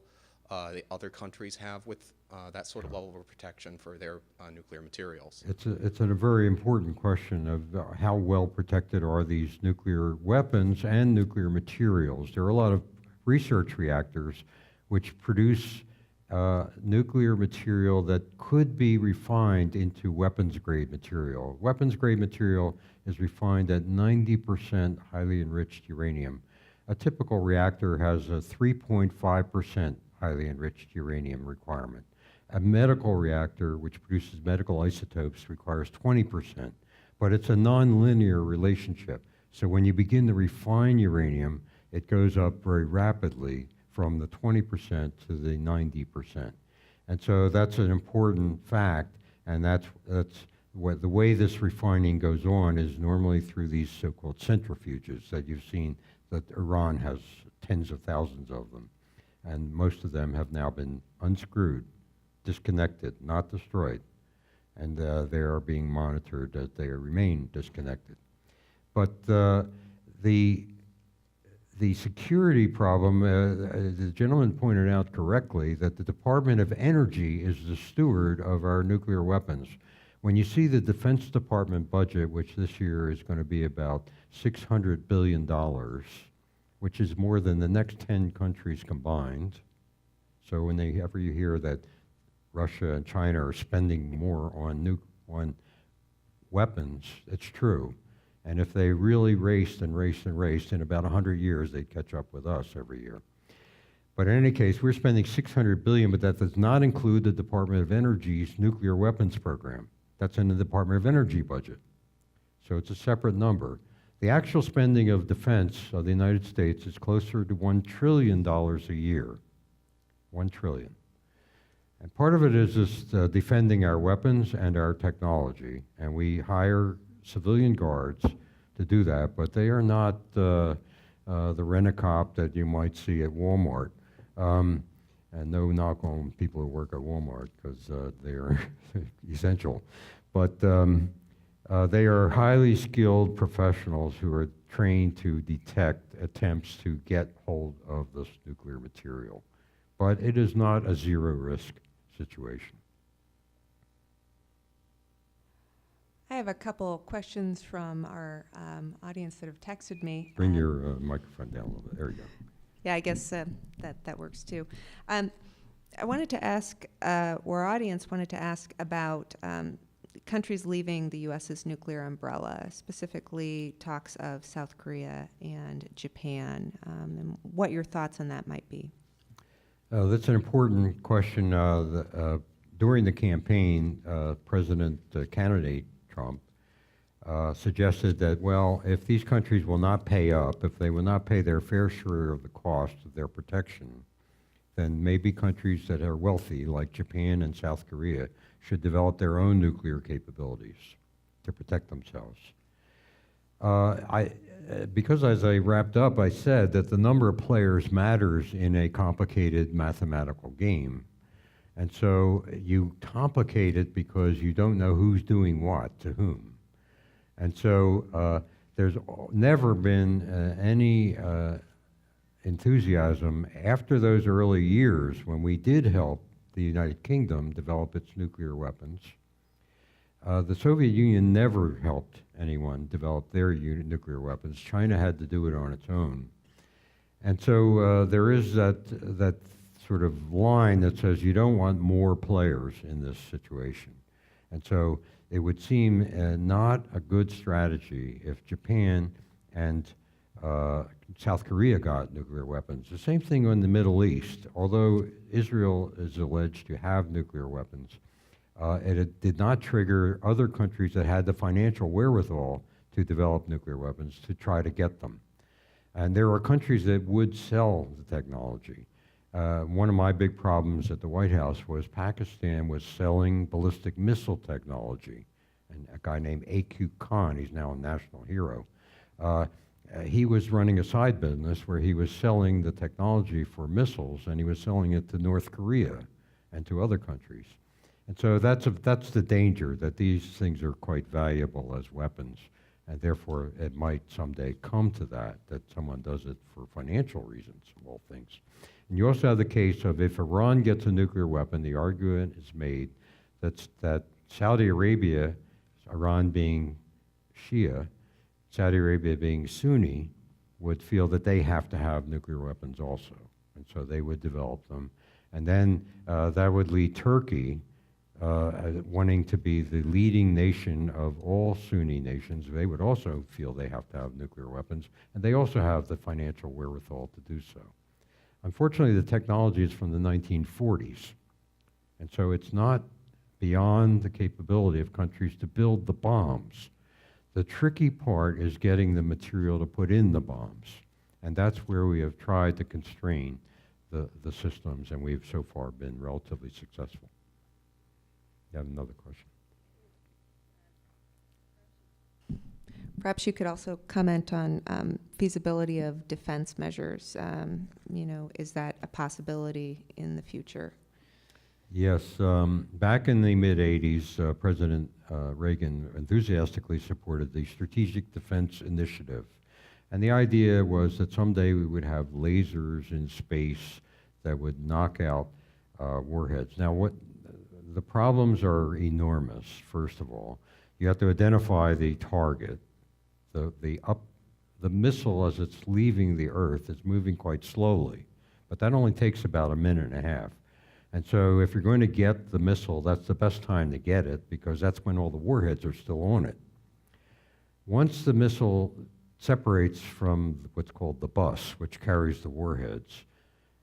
[SPEAKER 10] the other countries have with that sort of level of protection for their nuclear materials.
[SPEAKER 2] It's a very important question of how well protected are these nuclear weapons and nuclear materials. There are a lot of research reactors which produce nuclear material that could be refined into weapons-grade material. Weapons-grade material is refined at 90% highly enriched uranium. A typical reactor has a 3.5% highly enriched uranium requirement. A medical reactor, which produces medical isotopes, requires 20%, but it's a nonlinear relationship. So when you begin to refine uranium, it goes up very rapidly from the 20% to the 90%. And so that's an important fact, and that's what the way this refining goes on is normally through these so-called centrifuges that you've seen that Iran has tens of thousands of them. And most of them have now been unscrewed, disconnected, not destroyed. And they are being monitored that they remain disconnected. But the security problem, the gentleman pointed out correctly that the Department of Energy is the steward of our nuclear weapons. When you see the Defense Department budget, which this year is going to be about $600 billion, which is more than the next 10 countries combined. So whenever you hear that Russia and China are spending more on weapons, it's true. And if they really raced, in about 100 years, they'd catch up with us every year. But in any case, we're spending $600 billion, but that does not include the Department of Energy's nuclear weapons program. That's in the Department of Energy budget. So it's a separate number. The actual spending of defense of the United States is closer to $1 trillion a year. $1 trillion. And part of it is just defending our weapons and our technology. And we hire civilian guards to do that, but they are not the rent-a-cop that you might see at Walmart. And no knock on people who work at Walmart, because they are essential. But they are highly skilled professionals who are trained to detect attempts to get hold of this nuclear material. But it is not a zero-risk situation.
[SPEAKER 6] I have a couple questions from our audience that have texted me.
[SPEAKER 2] Bring your microphone down a little bit. There you go.
[SPEAKER 6] Yeah, I guess that works too. I wanted to ask, or our audience wanted to ask about countries leaving the U.S.'s nuclear umbrella, specifically talks of South Korea and Japan, and what your thoughts on that might be.
[SPEAKER 2] That's an important question. During the campaign, President candidate Trump suggested that, well, if these countries will not pay up, if they will not pay their fair share of the cost of their protection, then maybe countries that are wealthy, like Japan and South Korea, should develop their own nuclear capabilities to protect themselves. Because as I wrapped up, I said that the number of players matters in a complicated mathematical game. And so you complicate it because you don't know who's doing what to whom. And so there's never been any enthusiasm after those early years when we did help the United Kingdom develop its nuclear weapons. The Soviet Union never helped anyone develop their nuclear weapons. China had to do it on its own. And so there is that sort of line that says you don't want more players in this situation. And so it would seem not a good strategy if Japan and South Korea got nuclear weapons. The same thing in the Middle East. Although Israel is alleged to have nuclear weapons, it did not trigger other countries that had the financial wherewithal to develop nuclear weapons to try to get them. And there are countries that would sell the technology. One of my big problems at the White House was Pakistan was selling ballistic missile technology. And a guy named A.Q. Khan, he's now a national hero, he was running a side business where he was selling the technology for missiles, and he was selling it to North Korea and to other countries. And so that's the danger, that these things are quite valuable as weapons, and therefore it might someday come to that someone does it for financial reasons, of all things. And you also have the case of if Iran gets a nuclear weapon, the argument is made that Saudi Arabia, Iran being Shia, Saudi Arabia being Sunni, would feel that they have to have nuclear weapons also. And so they would develop them. And then that would lead Turkey wanting to be the leading nation of all Sunni nations. They would also feel they have to have nuclear weapons, and they also have the financial wherewithal to do so. Unfortunately, the technology is from the 1940s, and so it's not beyond the capability of countries to build the bombs. The tricky part is getting the material to put in the bombs, and that's where we have tried to constrain the systems, and we've so far been relatively successful. You have another question?
[SPEAKER 6] Perhaps you could also comment on feasibility of defense measures. Is that a possibility in the future?
[SPEAKER 2] Yes. Back in the mid-'80s, President Reagan enthusiastically supported the Strategic Defense Initiative. And the idea was that someday we would have lasers in space that would knock out warheads. Now, the problems are enormous, first of all. You have to identify the target. The missile, as it's leaving the Earth, is moving quite slowly, but that only takes about a minute and a half. And so if you're going to get the missile, that's the best time to get it, because that's when all the warheads are still on it. Once the missile separates from what's called the bus, which carries the warheads,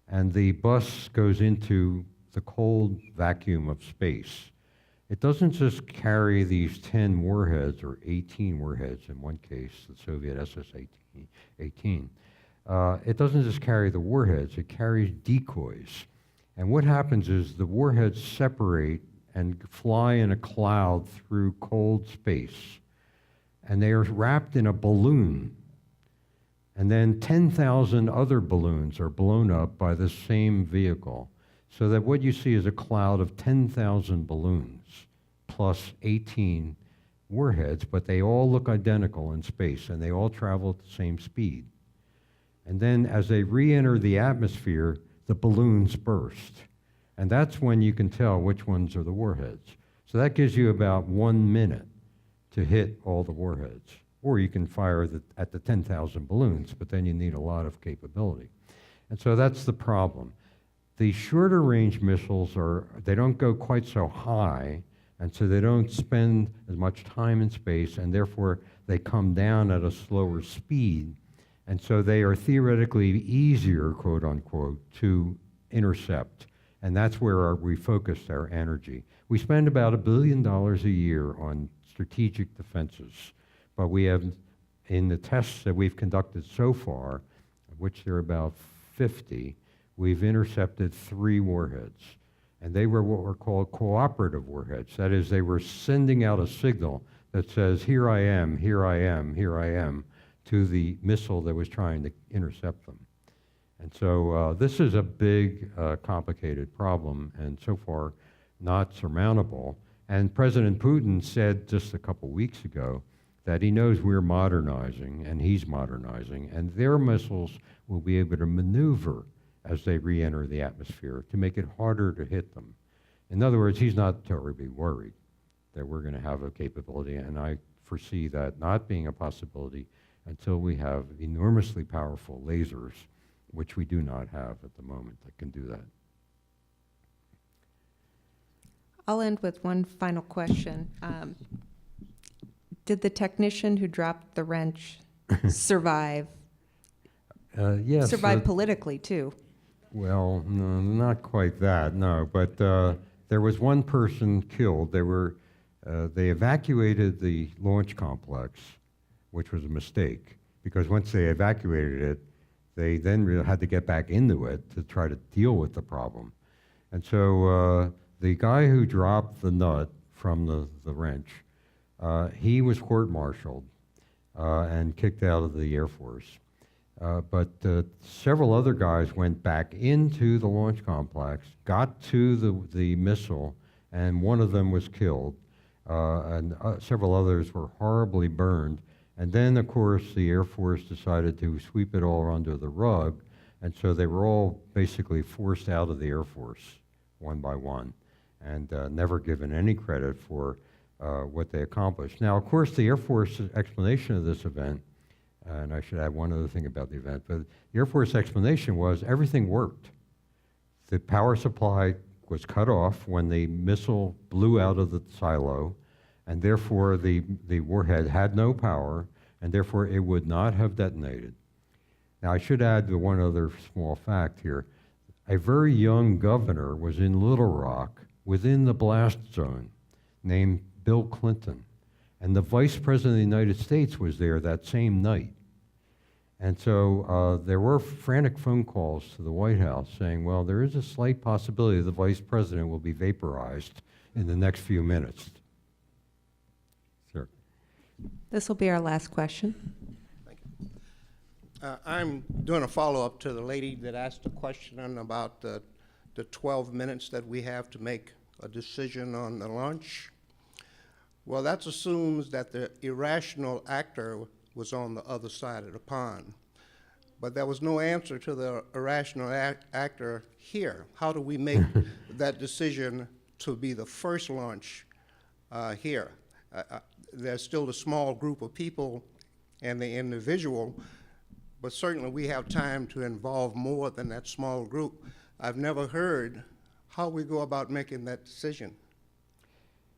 [SPEAKER 2] and the bus goes into the cold vacuum of space, it doesn't just carry these 10 warheads, or 18 warheads in one case, the Soviet SS-18. It doesn't just carry the warheads, it carries decoys. And what happens is the warheads separate and fly in a cloud through cold space. And they are wrapped in a balloon. And then 10,000 other balloons are blown up by the same vehicle. So that what you see is a cloud of 10,000 balloons plus 18 warheads, but they all look identical in space, and they all travel at the same speed. And then as they re-enter the atmosphere, the balloons burst. And that's when you can tell which ones are the warheads. So that gives you about 1 minute to hit all the warheads. Or you can fire at the 10,000 balloons, but then you need a lot of capability. And so that's the problem. The shorter range missiles they don't go quite so high, and so they don't spend as much time in space, and therefore they come down at a slower speed. And so they are theoretically easier, quote unquote, to intercept. And that's where we focused our energy. We spend about $1 billion a year on strategic defenses, but we have, in the tests that we've conducted so far, of which there are about 50, we've intercepted 3 warheads. And they were what were called cooperative warheads. That is, they were sending out a signal that says, here I am, here I am, here I am, to the missile that was trying to intercept them. And so this is a big, complicated problem, and so far not surmountable. And President Putin said just a couple weeks ago that he knows we're modernizing, and he's modernizing, and their missiles will be able to maneuver as they re-enter the atmosphere to make it harder to hit them. In other words, he's not terribly worried that we're going to have a capability, and I foresee that not being a possibility until we have enormously powerful lasers, which we do not have at the moment that can do that.
[SPEAKER 6] I'll end with one final question. Did the technician who dropped the wrench survive?
[SPEAKER 2] Yes.
[SPEAKER 6] Survive politically, too?
[SPEAKER 2] Well, no, not quite that, no. But there was one person killed. They evacuated the launch complex, which was a mistake, because once they evacuated it, they then had to get back into it to try to deal with the problem. And so the guy who dropped the nut from the wrench, he was court-martialed and kicked out of the Air Force. But several other guys went back into the launch complex, got to the missile, and one of them was killed, and several others were horribly burned. And then, of course, the Air Force decided to sweep it all under the rug, and so they were all basically forced out of the Air Force, one by one, and never given any credit for what they accomplished. Now, of course, the Air Force explanation of this event, and I should add one other thing about the event, but the Air Force explanation was everything worked. The power supply was cut off when the missile blew out of the silo, and therefore the warhead had no power, and therefore it would not have detonated. Now, I should add the one other small fact here. A very young governor was in Little Rock within the blast zone named Bill Clinton, and the Vice President of the United States was there that same night. And so there were frantic phone calls to the White House saying, well, there is a slight possibility the Vice President will be vaporized in the next few minutes. Sir.
[SPEAKER 6] This will be our last question.
[SPEAKER 11] I'm doing a follow-up to the lady that asked a question about the 12 minutes that we have to make a decision on the launch. Well, that assumes that the irrational actor was on the other side of the pond. But there was no answer to the irrational actor here. How do we make that decision to be the first launch here? There's still a small group of people and the individual, but certainly we have time to involve more than that small group. I've never heard how we go about making that decision.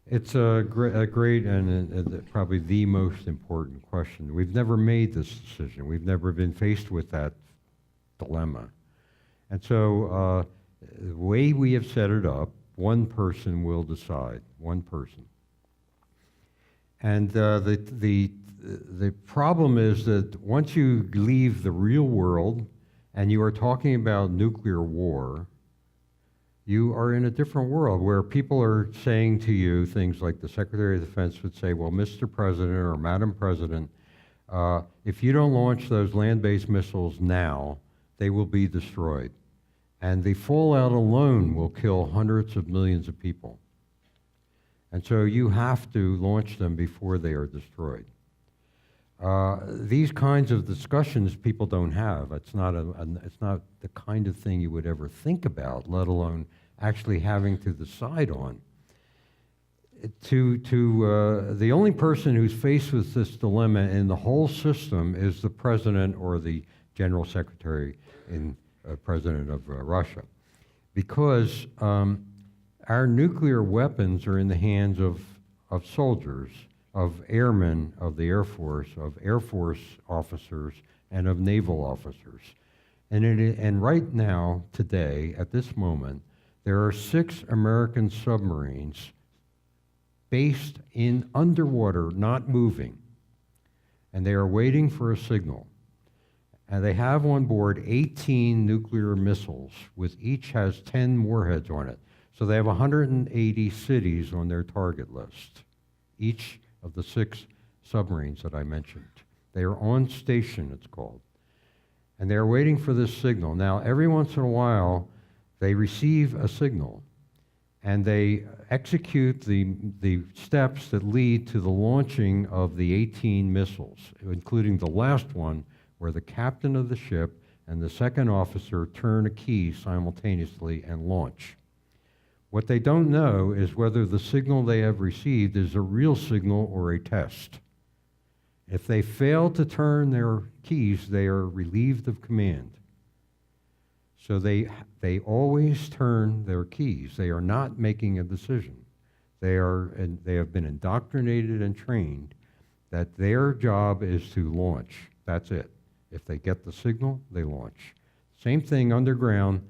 [SPEAKER 2] It's a great and probably the most important question. We've never made this decision. We've never been faced with that dilemma. And so the way we have set it up, one person will decide, one person. And the problem is that once you leave the real world and you are talking about nuclear war, you are in a different world where people are saying to you things like the Secretary of Defense would say, well, Mr. President or Madam President, if you don't launch those land-based missiles now, they will be destroyed. And the fallout alone will kill hundreds of millions of people. And so you have to launch them before they are destroyed. These kinds of discussions people don't have. It's not the kind of thing you would ever think about, let alone actually having to decide on. the only person who's faced with this dilemma in the whole system is the president or the general secretary in president of Russia, because our nuclear weapons are in the hands of soldiers, of airmen of the Air Force officers, and of naval officers. And right now, today, at this moment, there are 6 American submarines based in underwater, not moving, and they are waiting for a signal. And they have on board 18 nuclear missiles, with each has 10 warheads on it. So they have 180 cities on their target list, each of the 6 submarines that I mentioned. They are on station, it's called. And they're waiting for this signal. Now, every once in a while, they receive a signal, and they execute the steps that lead to the launching of the 18 missiles, including the last one, where the captain of the ship and the second officer turn a key simultaneously and launch. What they don't know is whether the signal they have received is a real signal or a test. If they fail to turn their keys, they are relieved of command. So they always turn their keys. They are not making a decision. They have been indoctrinated and trained that their job is to launch. That's it. If they get the signal, they launch. Same thing underground,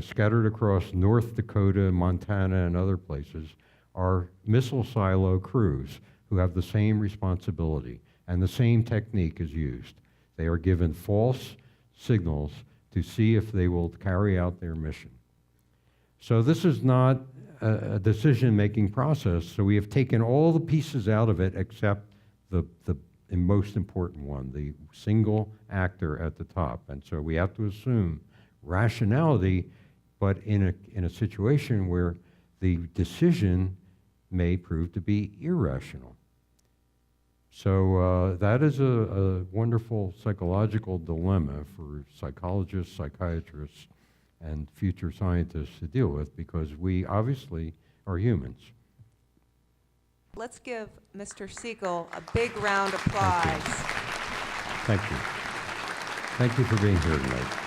[SPEAKER 2] scattered across North Dakota, Montana, and other places, are missile silo crews who have the same responsibility, and the same technique is used. They are given false signals to see if they will carry out their mission. So this is not a decision-making process, so we have taken all the pieces out of it except the most important one, the single actor at the top. And so we have to assume rationality, but in a situation where the decision may prove to be irrational. So that is a wonderful psychological dilemma for psychologists, psychiatrists, and future scientists to deal with, because we obviously are humans.
[SPEAKER 6] Let's give Mr. Siegel a big round of applause.
[SPEAKER 2] Thank you. Thank you for being here tonight.